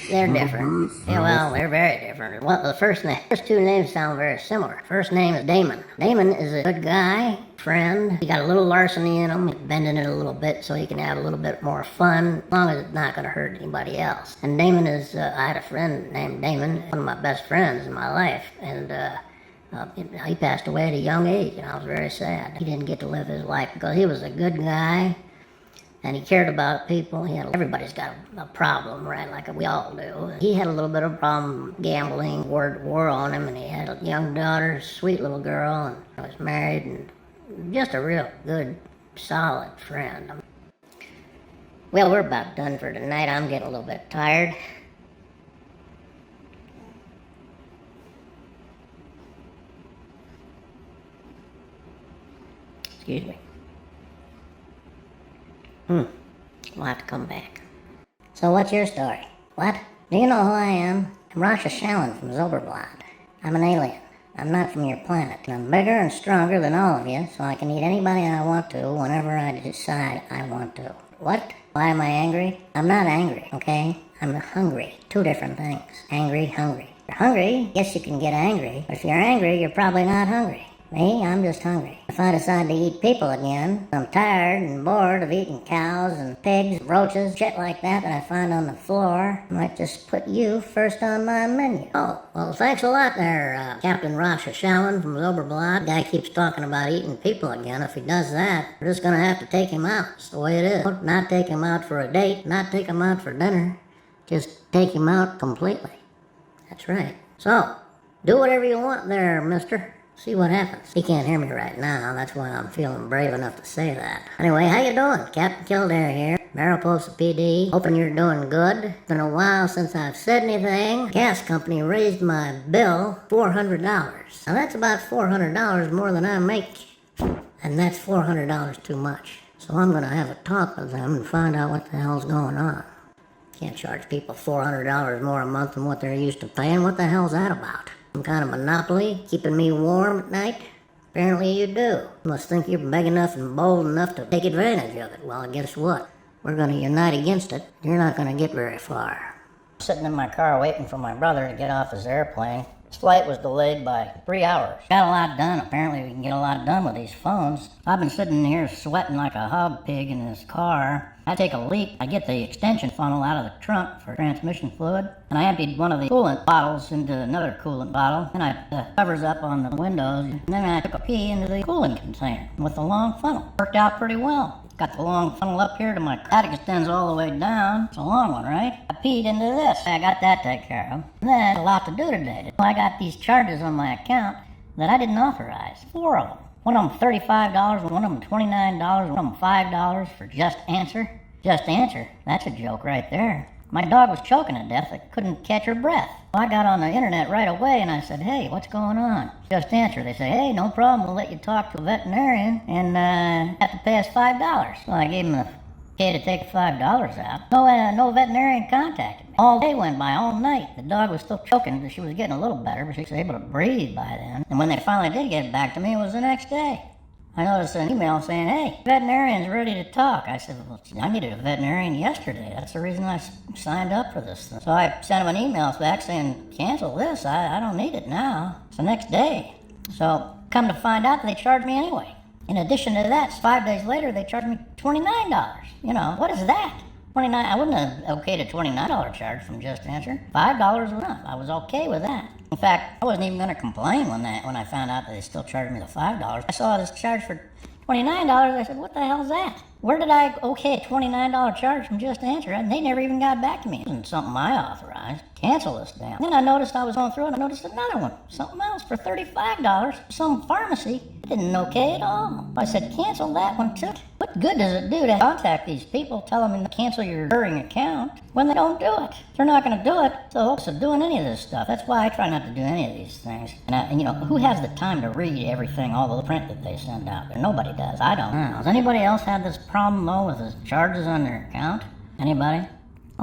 they're different. Yeah, well, they're very different. Well, the first two names sound very similar. First name is Damon. Damon is a good guy, friend. He got a little larceny in him, bending it a little bit so he can have a little bit more fun, as long as it's not going to hurt anybody else. And Damon is, I had a friend named Damon, one of my best friends in my life, and he passed away at a young age, and I was very sad. He didn't get to live his life because he was a good guy. And he cared about people. Everybody's got a problem, right, like we all do. He had a little bit of a problem gambling, wore on him, and he had a young daughter, sweet little girl, and was married, and just a real good, solid friend. Well, we're about done for tonight. I'm getting a little bit tired. Excuse me. We'll have to come back. So what's your story? What? Do you know who I am? I'm Rasha Shallon from Zoberblad. I'm an alien. I'm not from your planet. I'm bigger and stronger than all of you, so I can eat anybody I want to whenever I decide I want to. What? Why am I angry? I'm not angry, okay? I'm hungry. Two different things. Angry, hungry. If you're hungry, yes, you can get angry. But if you're angry, you're probably not hungry. Me, I'm just hungry. If I decide to eat people again, I'm tired and bored of eating cows and pigs, roaches, shit like that I find on the floor. I might just put you first on my menu. Oh, well, thanks a lot there, Captain Rasha Shallon from Zoberblad. Guy keeps talking about eating people again. If he does that, we're just gonna have to take him out. It's the way it is. Not take him out for a date, not take him out for dinner. Just take him out completely. That's right. So, do whatever you want there, mister. See what happens. He can't hear me right now, that's why I'm feeling brave enough to say that. Anyway, how you doing? Captain Kildare here, Mariposa PD. Hoping you're doing good. It's been a while since I've said anything. Gas company raised my bill $400. Now that's about $400 more than I make, and that's $400 too much. So I'm gonna have a talk with them and find out what the hell's going on. Can't charge people $400 more a month than what they're used to paying. What the hell's that about? Some kind of monopoly, keeping me warm at night? Apparently you do. You must think you're big enough and bold enough to take advantage of it. Well, guess what? We're gonna unite against it. You're not gonna get very far. Sitting in my car waiting for my brother to get off his airplane. His flight was delayed by 3 hours. Got a lot done. Apparently we can get a lot done with these phones. I've been sitting here sweating like a hog pig in this car. I take a leak. I get the extension funnel out of the trunk for transmission fluid, and I emptied one of the coolant bottles into another coolant bottle, and I put the covers up on the windows, and then I took a pee into the coolant container with the long funnel. Worked out pretty well. Got the long funnel up here to my car. That extends all the way down. It's a long one, right? I peed into this. I got that taken care of. And then a lot to do today. I got these charges on my account that I didn't authorize. 4 of them. One of them $35, one of them $29, one of them $5 for Just Answer. Just Answer? That's a joke right there. My dog was choking to death. I couldn't catch her breath. I got on the internet right away and I said, hey, what's going on? Just Answer. They say, hey, no problem. We'll let you talk to a veterinarian and you have to pay us $5. So I gave him the okay to take $5 out. No veterinarian contacted me. All day went by, all night. The dog was still choking. She was getting a little better, but she was able to breathe by then. And when they finally did get it back to me, it was the next day. I noticed an email saying, hey, veterinarian's ready to talk. I said, well, I needed a veterinarian yesterday. That's the reason I signed up for this thing. So I sent him an email back saying, cancel this. I don't need it now. It's the next day. So come to find out, they charged me anyway. In addition to that, 5 days later, they charged me $29. You know, what is that? $29, I wouldn't have okayed a $29 charge from Just Answer. $5 was enough. I was okay with that. In fact, I wasn't even going to complain when I found out that they still charged me the $5. I saw this charge for $29. I said, what the hell's that? Where did I okay a $29 charge from Just Answer? And they never even got back to me. It wasn't something I authorized. Cancel this damn. Then I noticed I was going through it, and I noticed another one. Something else for $35. Some pharmacy didn't okay at all. I said, cancel that one too. What good does it do to contact these people, tell them to cancel your recurring account when they don't do it? They're not going to do it. So hopes of doing any of this stuff. That's why I try not to do any of these things. And you know, who has the time to read everything, all the print that they send out there? Nobody does. I don't. Does anybody else have this problem though with the charges on their account? Anybody?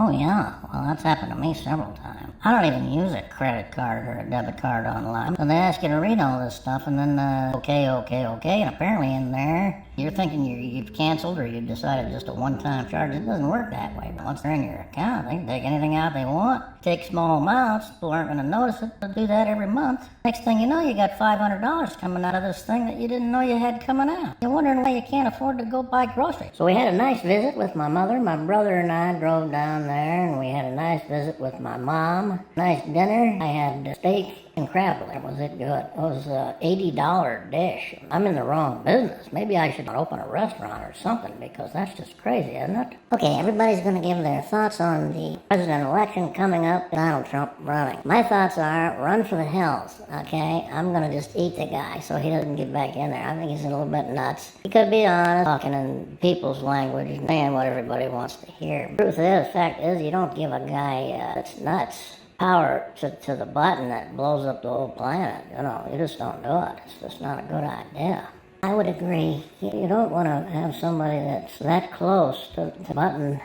Oh yeah, well that's happened to me several times. I don't even use a credit card or a debit card online. So they ask you to read all this stuff and then okay, and apparently in there, you're thinking you've canceled or you've decided just a one-time charge. It doesn't work that way. But once they're in your account, they can take anything out they want. Take small amounts, people aren't going to notice it. They'll do that every month. Next thing you know, you got $500 coming out of this thing that you didn't know you had coming out. You're wondering why you can't afford to go buy groceries. So we had a nice visit with my mother. My brother and I drove down there, and we had a nice visit with my mom. Nice dinner. I had steak and crab. Was it good? It was an $80 dish. I'm in the wrong business. Maybe I should open a restaurant or something, because that's just crazy, isn't it? Okay, everybody's going to give their thoughts on the president election coming up, Donald Trump running. My thoughts are, run for the hills, okay? I'm going to just eat the guy so he doesn't get back in there. I think he's a little bit nuts. He could be honest, talking in people's language, saying what everybody wants to hear. Truth is, fact is, you don't give a guy that's nuts power to the button that blows up the whole planet. You know, you just don't do it. It's just not a good idea. I would agree. You don't want to have somebody that's that close to the button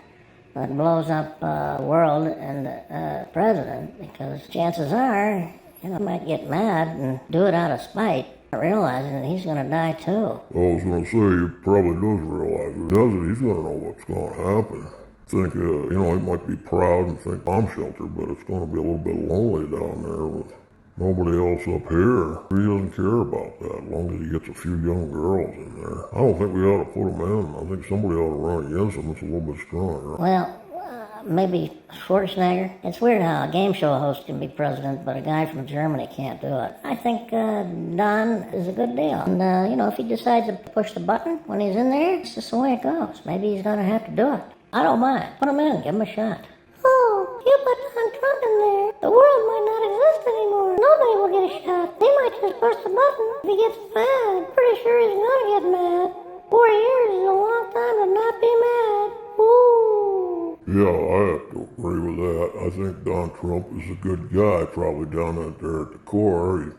that blows up the world and the president, because chances are, you know, he might get mad and do it out of spite, realizing that he's going to die too. I was going to say, he probably does realize it. Does it? He's going to know what's going to happen. Think, you know, he might be proud and think bomb shelter, but it's going to be a little bit lonely down there with nobody else up here. He doesn't care about that, as long as he gets a few young girls in there. I don't think we ought to put him in. I think somebody ought to run against him that's a little bit stronger. Well, maybe Schwarzenegger. It's weird how a game show host can be president, but a guy from Germany can't do it. I think Don is a good deal. And, you know, if he decides to push the button when he's in there, it's just the way it goes. Maybe he's going to have to do it. I don't mind. Put him in. Give him a shot. Oh, you put Donald Trump in there, the world might not exist anymore. Nobody will get a shot. They might just push the button if he gets mad. Pretty sure he's gonna get mad. 4 years is a long time to not be mad. Ooh. Yeah, I have to agree with that. I think Don Trump is a good guy, probably down out there at the core. He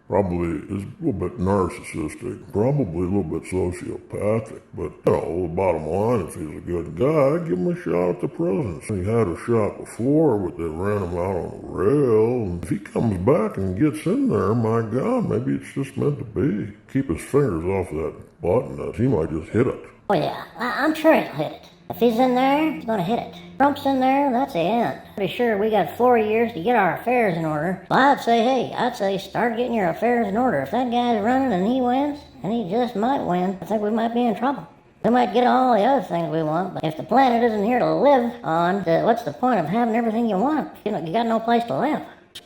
probably is a little bit narcissistic, probably a little bit sociopathic, but, you know, the bottom line, if he's a good guy, give him a shot at the presidency. He had a shot before, but they ran him out on the rail, and if he comes back and gets in there, my God, maybe it's just meant to be. Keep his fingers off that button, he might just hit it. Oh yeah, I'm sure he'll hit it. If he's in there, he's gonna hit it. Trump's in there, that's the end. Pretty sure we got 4 years to get our affairs in order. So I'd say start getting your affairs in order. If that guy's running and he wins, and he just might win, I think we might be in trouble. We might get all the other things we want, but if the planet isn't here to live on, what's the point of having everything you want? You know, you got no place to live.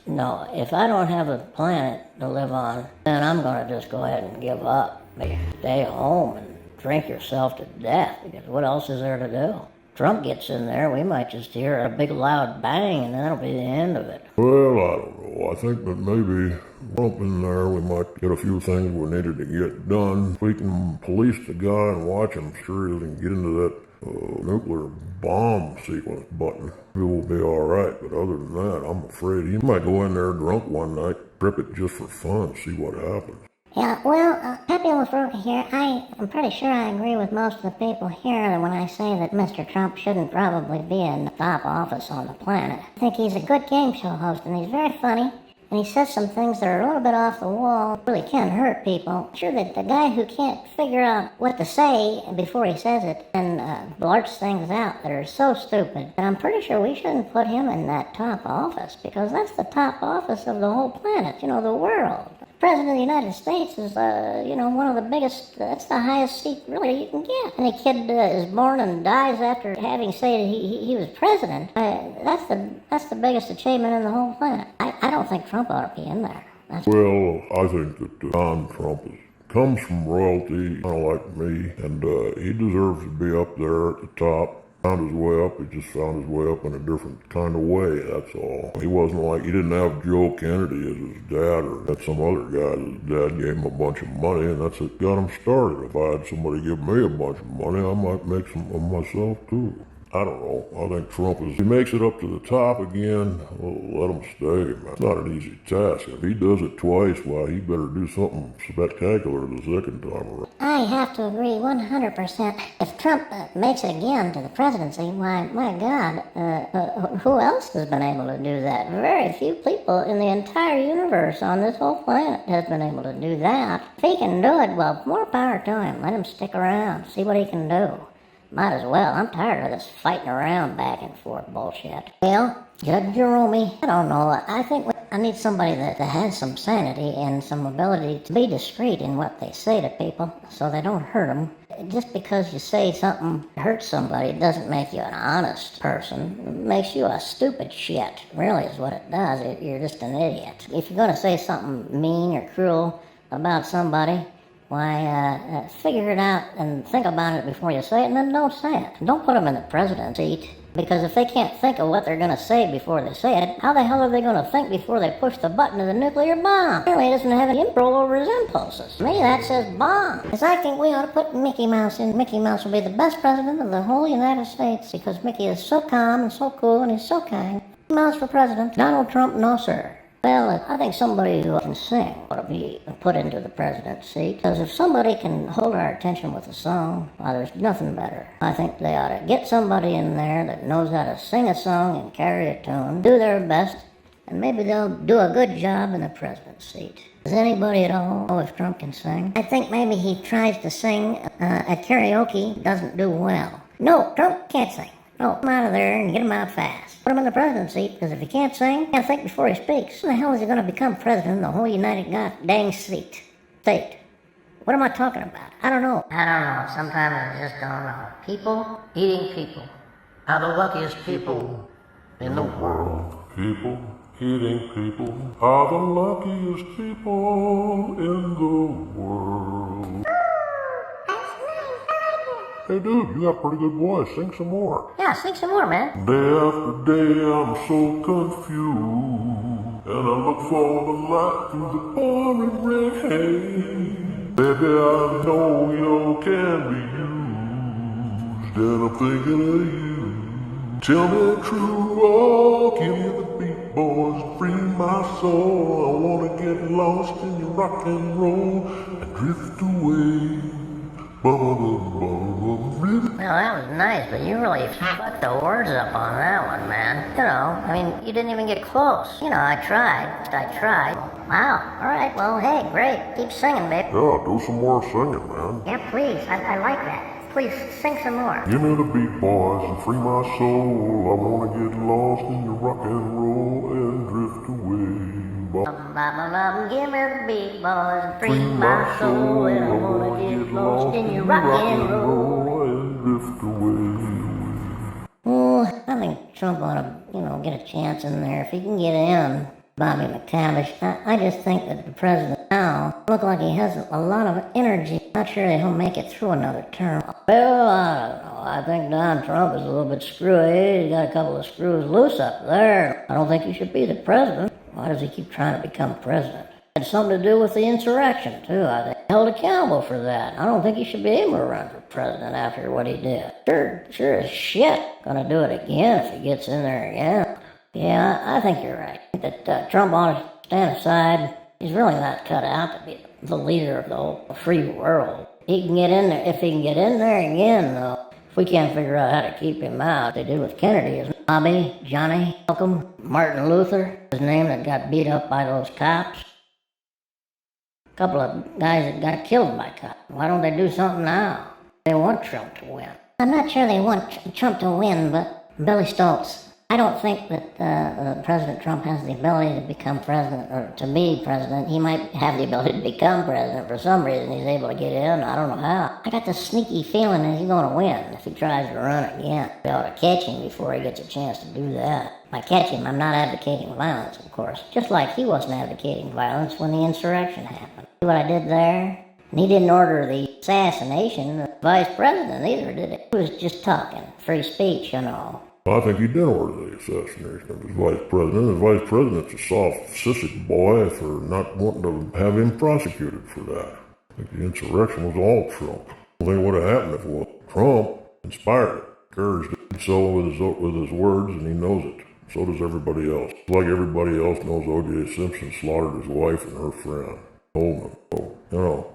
No, if I don't have a planet to live on, then I'm gonna just go ahead and give up. Maybe stay home and drink yourself to death, because what else is there to do? Trump gets in there, we might just hear a big loud bang and that'll be the end of it. Well, I don't know. I think that maybe Trump in there, we might get a few things we needed to get done. If we can police the guy and watch him, sure he doesn't get into that nuclear bomb sequence button, we will be all right. But other than that, I'm afraid he might go in there drunk one night, trip it just for fun, see what happens. Yeah, well, Pepe LaFruca here, I'm pretty sure I agree with most of the people here when I say that Mr. Trump shouldn't probably be in the top office on the planet. I think he's a good game show host, and he's very funny, and he says some things that are a little bit off the wall, really can hurt people. I'm sure that the guy who can't figure out what to say before he says it and blurts things out that are so stupid, and I'm pretty sure we shouldn't put him in that top office, because that's the top office of the whole planet, you know, the world. President of the United States is, one of the biggest, that's the highest seat really you can get. Any kid is born and dies after having said he was president. That's the biggest achievement in the whole planet. I don't think Trump ought to be in there. Well, I think that Donald Trump comes from royalty, kind of like me, and he deserves to be up there at the top. Found his way up, he just found his way up in a different kind of way, that's all. He wasn't like, he didn't have Joe Kennedy as his dad, or had some other guy. His dad gave him a bunch of money, and that's what got him started. If I had somebody give me a bunch of money, I might make some of myself too. I don't know. I think Trump he makes it up to the top again, well, let him stay, man. It's not an easy task. If he does it twice, why, he better do something spectacular the second time around. I have to agree 100%. If Trump makes it again to the presidency, why, my God, who else has been able to do that? Very few people in the entire universe on this whole planet has been able to do that. If he can do it, well, more power to him. Let him stick around, see what he can do. Might as well. I'm tired of this fighting around back and forth bullshit. Well, Judge Jerome, I don't know. I think I need somebody that has some sanity and some ability to be discreet in what they say to people so they don't hurt them. Just because you say something hurts somebody doesn't make you an honest person. It makes you a stupid shit, really is what it does. You're just an idiot. If you're going to say something mean or cruel about somebody, why, figure it out and think about it before you say it, and then don't say it. Don't put them in the president's seat, because if they can't think of what they're going to say before they say it, how the hell are they going to think before they push the button of the nuclear bomb? Apparently he doesn't have any control over his impulses. To me, that says bomb. Because I think we ought to put Mickey Mouse in. Mickey Mouse will be the best president of the whole United States, because Mickey is so calm and so cool and he's so kind. Mickey Mouse for president. Donald Trump, no sir. Well, I think somebody who can sing ought to be put into the president's seat. Because if somebody can hold our attention with a song, well, there's nothing better. I think they ought to get somebody in there that knows how to sing a song and carry a tune, do their best, and maybe they'll do a good job in the president's seat. Does anybody at all know if Trump can sing? I think maybe he tries to sing at karaoke, doesn't do well. No, Trump can't sing. No, get him out of there and get him out fast. Put him in the president's seat, because if he can't sing, he can't think before he speaks. How the hell is he going to become president of the whole United dang state? What am I talking about? I don't know. I don't know. Sometimes I just don't know. People eating people are the luckiest people in the world. People eating people are the luckiest people in the world. Hey dude, you got a pretty good voice. Sing some more. Yeah, sing some more, man. Day after day I'm so confused, and I look for the light through the pouring rain. Baby, I know you can be used, and I'm thinking of you. Tell me true, oh, give me the beat, boys, free my soul. I wanna get lost in your rock and roll and drift away. Well, that was nice, but you really fucked the words up on that one, man. You didn't even get close. I tried. Wow, alright, well, hey, great. Keep singing, babe. Yeah, do some more singing, man. Yeah, please, I like that. Please, sing some more. Give me the beat, boys, and free my soul. I wanna get lost in your rock and roll and drift away. Give me the beat, boys, and free my soul, and I wanna get lost in your rock and roll and drift away. Oh, I think Trump ought to, get a chance in there. If he can get in, Bobby McTavish, I just think that the president now looks like he has a lot of energy. Not sure that he'll make it through another term. Well, I don't know. I think Donald Trump is a little bit screwy. He's got a couple of screws loose up there. I don't think he should be the president. Why does he keep trying to become president? It had something to do with the insurrection, too. I think he held accountable for that. I don't think he should be able to run for president after what he did. Sure as shit gonna do it again if he gets in there again. Yeah, I think you're right. That Trump ought to stand aside. He's really not cut out to be the leader of the whole free world. He can get in there. If he can get in there again, though, if we can't figure out how to keep him out, they do with Kennedy, isn't it? Bobby, Johnny, Malcolm, Martin Luther, his name that got beat up by those cops. A couple of guys that got killed by cops. Why don't they do something now? They want Trump to win. I'm not sure they want Trump to win, but Billy Stoltz, I don't think that President Trump has the ability to become president or to be president. He might have the ability to become president for some reason. He's able to get in. I don't know how. I got this sneaky feeling that he's going to win if he tries to run again. We ought to catch him before he gets a chance to do that. By catch him, I'm not advocating violence, of course. Just like he wasn't advocating violence when the insurrection happened. See what I did there? And he didn't order the assassination of the vice president either, did he? He was just talking. Free speech, you know. I think he did order the assassination of his vice president. His vice president's a soft, sissy boy for not wanting to have him prosecuted for that. I think the insurrection was all Trump. I think what would have happened if it was Trump inspired it. Courage did so with his words, and he knows it. So does everybody else. Like everybody else knows O.J. Simpson slaughtered his wife and her friend, Coleman. So, you know,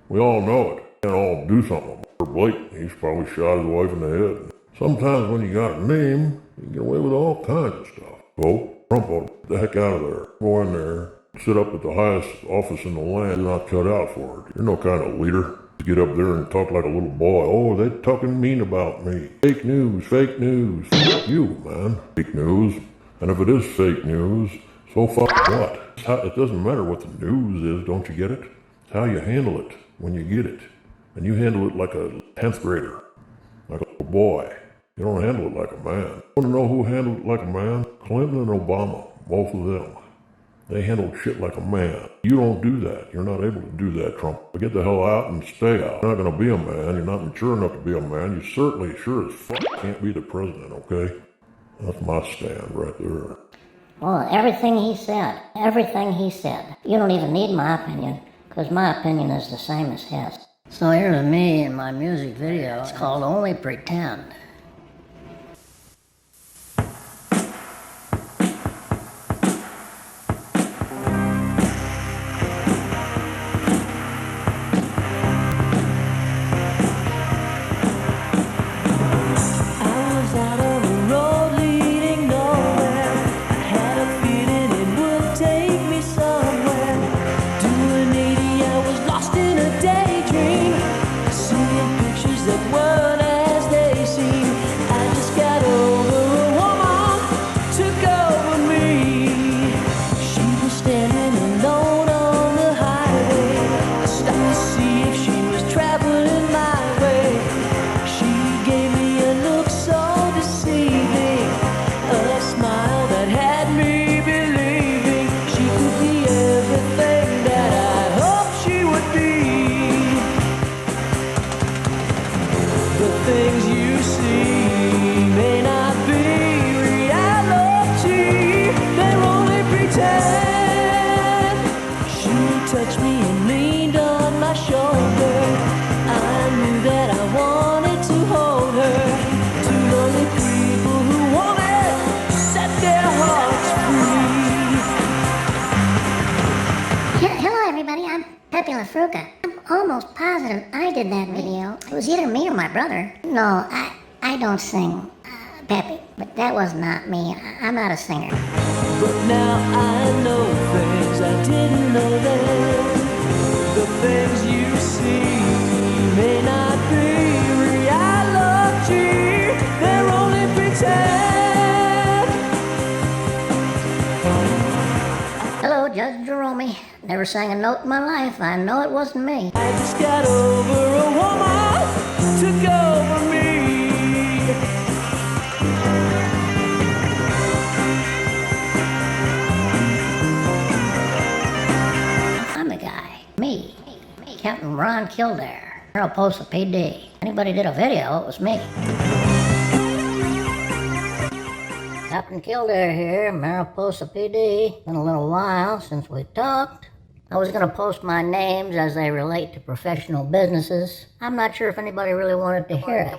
we all know it. Can't all do something blatant. He's probably shot his wife in the head. Sometimes when you got a name, you can get away with all kinds of stuff. So, Trump ought to get the heck out of there. Go in there, sit up at the highest office in the land, you're not cut out for it. You're no kind of leader. Get up there and talk like a little boy. Oh, they're talking mean about me. Fake news, fake news. Fuck you, man. Fake news. And if it is fake news, so fuck what? It doesn't matter what the news is, don't you get it? It's how you handle it when you get it. And you handle it like a 10th grader, like a little boy. You don't handle it like a man. You want to know who handled it like a man? Clinton and Obama, both of them. They handled shit like a man. You don't do that. You're not able to do that, Trump. Get the hell out and stay out. You're not going to be a man. You're not mature enough to be a man. You certainly, sure as fuck, can't be the president, okay? That's my stand right there. Well, everything he said. You don't even need my opinion, because my opinion is the same as his. So here's me in my music video. It's called Only Pretend. Touched me and leaned on my shoulder. I knew that I wanted to hold her. Two lonely people who wanted to set their hearts free. Hello, everybody. I'm Pepe LaFruca. I'm almost positive I did that video. It was either me or my brother. No, I don't sing, Pepe. But that was not me. I'm not a singer. But now I know things I didn't know then. The things you see may not be reality. They're only pretend. Hello, Judge Jerome. Never sang a note in my life. I know it wasn't me. I just got over a woman, took over me. Me, Captain Ron Kildare, Mariposa PD. Anybody did a video, it was me. Captain Kildare here, Mariposa PD. Been a little while since we talked. I was going to post my names as they relate to professional businesses. I'm not sure if anybody really wanted to hear it.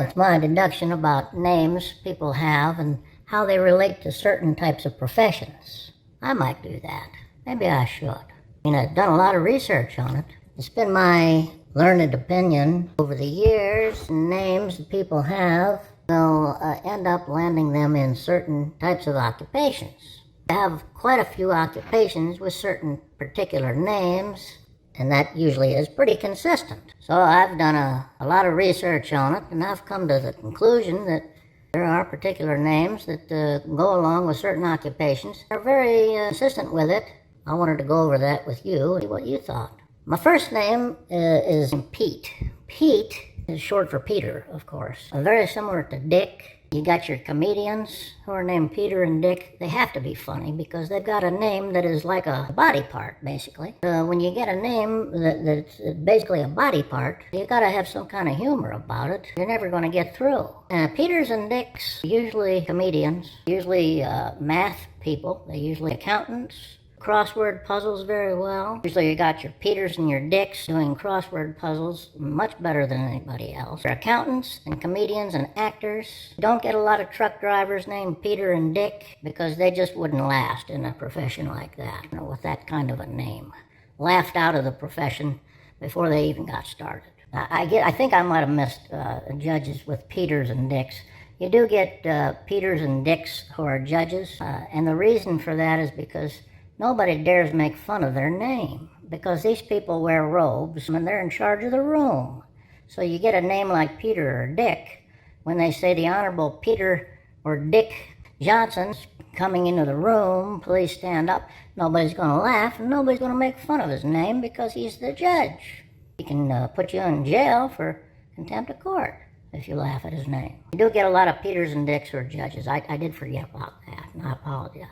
It's my deduction about names people have and how they relate to certain types of professions. I might do that. Maybe I should. I've done a lot of research on it. It's been my learned opinion over the years, names that people have will end up landing them in certain types of occupations. I have quite a few occupations with certain particular names, and that usually is pretty consistent. So I've done a lot of research on it, and I've come to the conclusion that There are particular names that go along with certain occupations. They're very consistent with it. I wanted to go over that with you, see what you thought. My first name is Pete. Pete is short for Peter, of course. Very similar to Dick. You got your comedians who are named Peter and Dick. They have to be funny because they've got a name that is like a body part, basically. When you get a name that's basically a body part, you got to have some kind of humor about it. You're never going to get through. Peters and Dicks, usually comedians, usually math people. They're usually accountants. Crossword puzzles very well. Usually you got your Peters and your Dicks doing crossword puzzles much better than anybody else. Your accountants and comedians and actors. You don't get a lot of truck drivers named Peter and Dick because they just wouldn't last in a profession like that, with that kind of a name. Laughed out of the profession before they even got started. I think I might have missed judges with Peters and Dicks. You do get Peters and Dicks who are judges, and the reason for that is because nobody dares make fun of their name, because these people wear robes and they're in charge of the room. So you get a name like Peter or Dick, when they say the Honorable Peter or Dick Johnson's coming into the room, please stand up, nobody's going to laugh and nobody's going to make fun of his name because he's the judge. He can put you in jail for contempt of court if you laugh at his name. You do get a lot of Peters and Dicks who are judges. I did forget about that, and I apologize.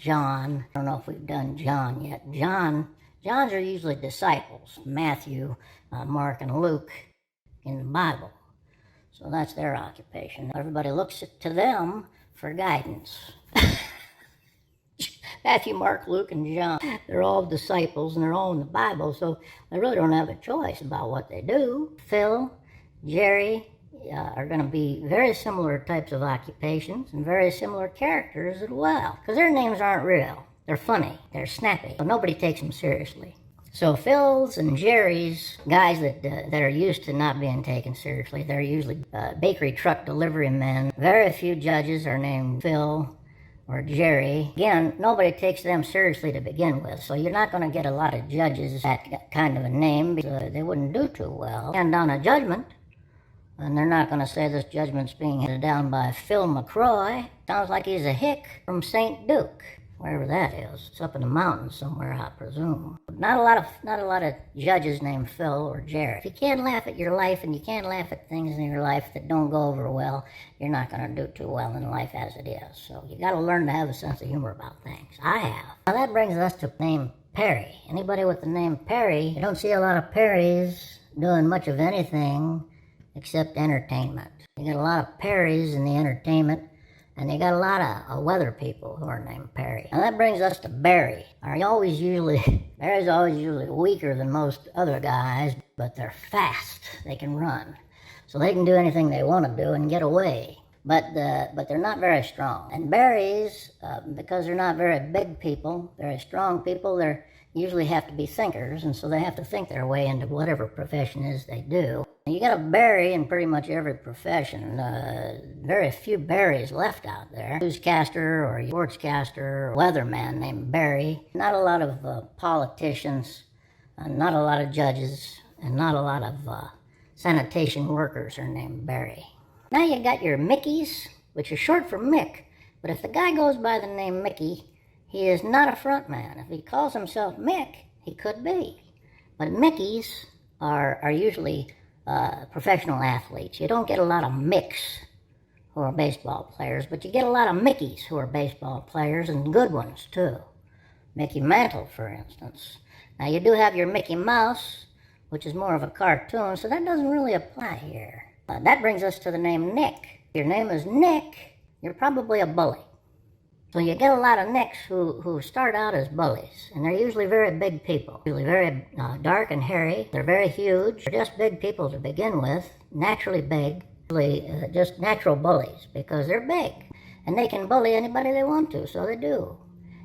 John, I don't know if we've done John yet. Johns are usually disciples, Matthew, Mark, and Luke in the Bible. So that's their occupation. Everybody looks to them for guidance. Matthew, Mark, Luke, and John, they're all disciples and they're all in the Bible, so they really don't have a choice about what they do. Phil, Jerry, are going to be very similar types of occupations and very similar characters as well, because their names aren't real. They're funny, they're snappy, so nobody takes them seriously. So Phil's and Jerry's, guys that are used to not being taken seriously, they're usually bakery truck delivery men. Very few judges are named Phil or Jerry. Again, nobody takes them seriously to begin with, so you're not going to get a lot of judges that kind of a name because they wouldn't do too well. And on a judgment, and they're not going to say this judgment's being handed down by Phil McCroy. Sounds like he's a hick from St. Duke, wherever that is. It's up in the mountains somewhere, I presume. Not a lot of judges named Phil or Jerry. If you can't laugh at your life and you can't laugh at things in your life that don't go over well, you're not going to do too well in life as it is. So you got to learn to have a sense of humor about things. I have. Now that brings us to the name Perry. Anybody with the name Perry, you don't see a lot of Perrys doing much of anything except entertainment. You got a lot of Perrys in the entertainment, and you got a lot of weather people who are named Perry. And that brings us to Barry. Barry's always usually weaker than most other guys, but they're fast. They can run. So they can do anything they want to do and get away. But they're not very strong. And Barrys, because they're not very big people, very strong people, they usually have to be thinkers, and so they have to think their way into whatever profession it is they do. You got a Barry in pretty much every profession. Very few Barrys left out there. Newscaster or sportscaster or weatherman named Barry. Not a lot of politicians, not a lot of judges, and not a lot of sanitation workers are named Barry. Now you got your Mickeys, which is short for Mick. But if the guy goes by the name Mickey, he is not a front man. If he calls himself Mick, he could be. But Mickeys are usually professional athletes. You don't get a lot of Micks who are baseball players, but you get a lot of Mickeys who are baseball players, and good ones too. Mickey Mantle, for instance. Now you do have your Mickey Mouse, which is more of a cartoon, so that doesn't really apply here. That brings us to the name Nick. If your name is Nick, you're probably a bully. So you get a lot of Nicks who start out as bullies, and they're usually very big people, usually very dark and hairy. They're very huge. They're just big people to begin with, naturally big, just natural bullies because they're big, and they can bully anybody they want to, so they do.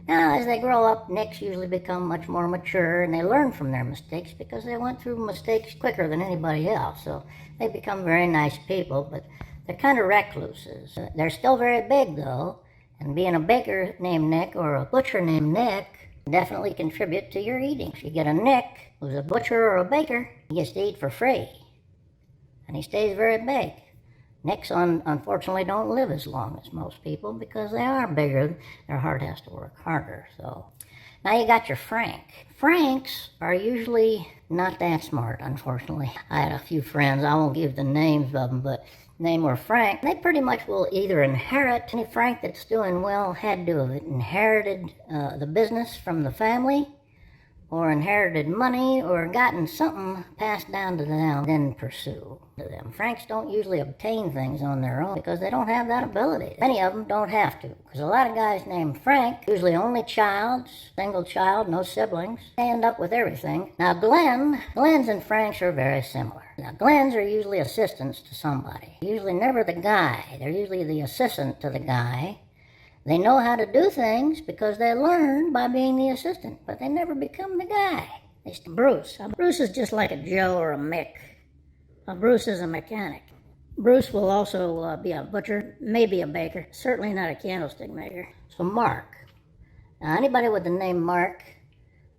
Now, as they grow up, Nicks usually become much more mature, and they learn from their mistakes because they went through mistakes quicker than anybody else, so they become very nice people, but they're kind of recluses. They're still very big, though. And being a baker named Nick or a butcher named Nick definitely contribute to your eating. If you get a Nick who's a butcher or a baker, he gets to eat for free. And he stays very big. Nicks, unfortunately, don't live as long as most people because they are bigger. Their heart has to work harder. So now you got your Frank. Franks are usually not that smart, unfortunately. I had a few friends, I won't give the names of them, but name were Frank. They pretty much will either inherit, any Frank that's doing well had to have inherited the business from the family, or inherited money, or gotten something passed down to them, then pursue them. Franks don't usually obtain things on their own because they don't have that ability. Many of them don't have to, because a lot of guys named Frank, usually only child, single child, no siblings, they end up with everything. Now Glens and Franks are very similar. Now Glens are usually assistants to somebody, usually never the guy. They're usually the assistant to the guy. They know how to do things because they learn by being the assistant, but they never become the guy. Bruce. Bruce is just like a Joe or a Mick. Bruce is a mechanic. Bruce will also be a butcher, maybe a baker, certainly not a candlestick maker. So Mark. Now anybody with the name Mark,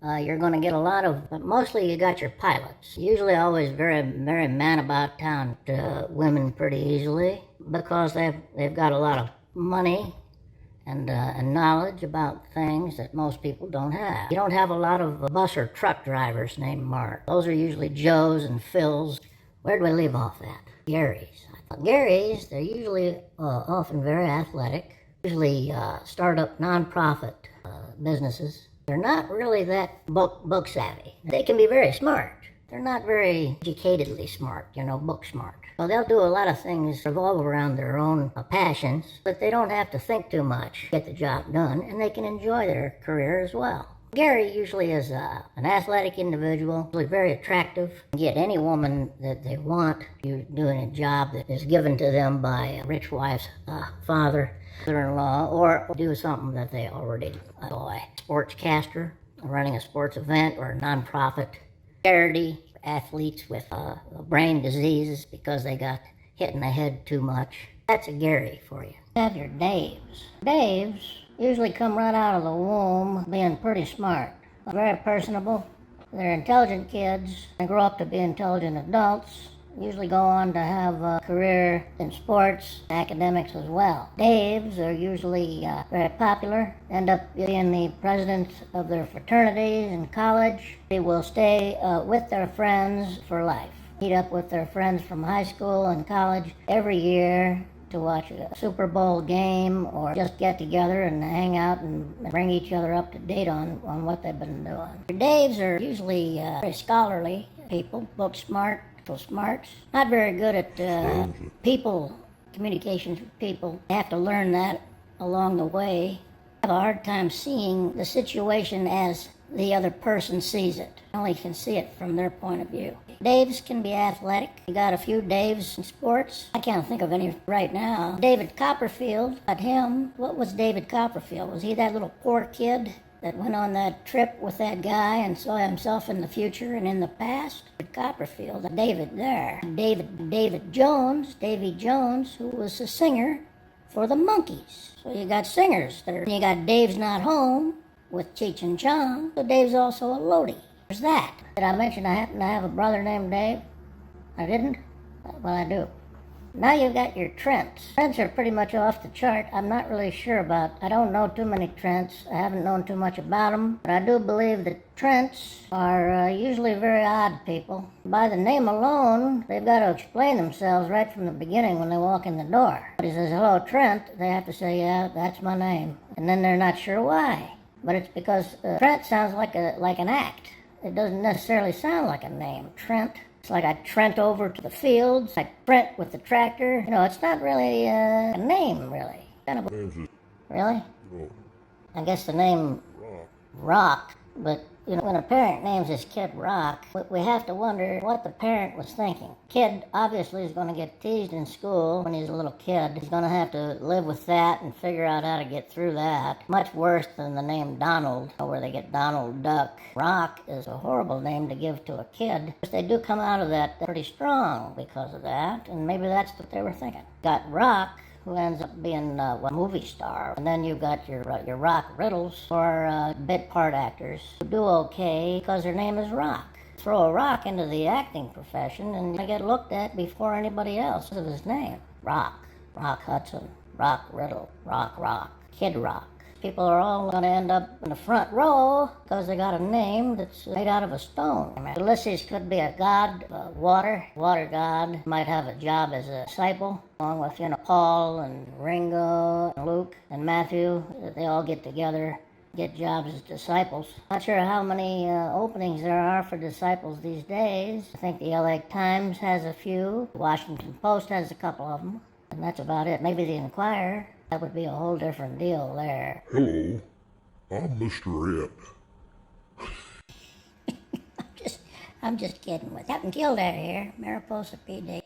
you're going to get a lot of, but mostly you got your pilots. Usually always very, very man about town to women pretty easily because they've got a lot of money and knowledge about things that most people don't have. You don't have a lot of bus or truck drivers named Mark. Those are usually Joes and Phils. Where do we leave off at? Garys. Garys, they're usually often very athletic, usually start-up nonprofit businesses. They're not really that book savvy. They can be very smart. They're not very educatedly smart, book smart. So they'll do a lot of things revolve around their own passions, but they don't have to think too much to get the job done, and they can enjoy their career as well. Gary usually is an athletic individual, usually very attractive. Get any woman that they want, you're doing a job that is given to them by a rich wife's father, mother-in-law, or do something that they already enjoy. Sportscaster, running a sports event or a nonprofit charity, athletes with brain diseases because they got hit in the head too much. That's a Gary for you. You have your Daves. Daves usually come right out of the womb being pretty smart, very personable. They're intelligent kids. They grow up to be intelligent adults. Usually go on to have a career in sports, academics as well. Daves are usually very popular, end up being the presidents of their fraternities in college. They will stay with their friends for life. Meet up with their friends from high school and college every year to watch a Super Bowl game or just get together and hang out and bring each other up to date on what they've been doing. Your Daves are usually very scholarly people, book smart, smarts, not very good at people, communications with people. You have to learn that along the way. I have a hard time seeing the situation as the other person sees it. I only can see it from their point of view. Daves can be athletic. You got a few Daves in sports. I can't think of any right now. David Copperfield, at him. What was David Copperfield? Was he that little poor kid that went on that trip with that guy and saw himself in the future and in the past? Copperfield, David there. Davy Jones, who was a singer for the Monkees. So you got singers there. You got Dave's Not Home with Cheech and Chong. So Dave's also a Lodi. There's that. Did I mention I happen to have a brother named Dave? I didn't? Well, I do. Now you've got your Trents. Trents are pretty much off the chart. I'm not really sure about, I don't know too many Trents. I haven't known too much about them. But I do believe that Trents are usually very odd people. By the name alone, they've got to explain themselves right from the beginning when they walk in the door. But he says, hello, Trent. They have to say, yeah, that's my name. And then they're not sure why. But it's because Trent sounds like an act. It doesn't necessarily sound like a name. Trent. It's like I Trent over to the fields, like Trent with the tractor. It's not really a name, really. Kind of. Really? I guess the name Rock, but when a parent names his kid Rock, we have to wonder what the parent was thinking. Kid obviously is going to get teased in school when he's a little kid. He's going to have to live with that and figure out how to get through that. Much worse than the name Donald, where they get Donald Duck. Rock is a horrible name to give to a kid. They do come out of that pretty strong because of that, and maybe that's what they were thinking. Got Rock, who ends up being a movie star. And then you've got your Rock Riddles, or bit part actors who do okay because their name is Rock. Throw a rock into the acting profession and they get looked at before anybody else of his name. Rock Hudson, Rock Riddle, Rock, Kid Rock. People are all going to end up in the front row because they got a name that's made out of a stone. Ulysses could be a god, water god. Might have a job as a disciple, along with, Paul and Ringo and Luke and Matthew. They all get together, get jobs as disciples. Not sure how many openings there are for disciples these days. I think the LA Times has a few. The Washington Post has a couple of them. And that's about it. Maybe the Inquirer. That would be a whole different deal there. Hello, I'm Mr. Ed. I'm just kidding with Captain Kildare here, Mariposa PD.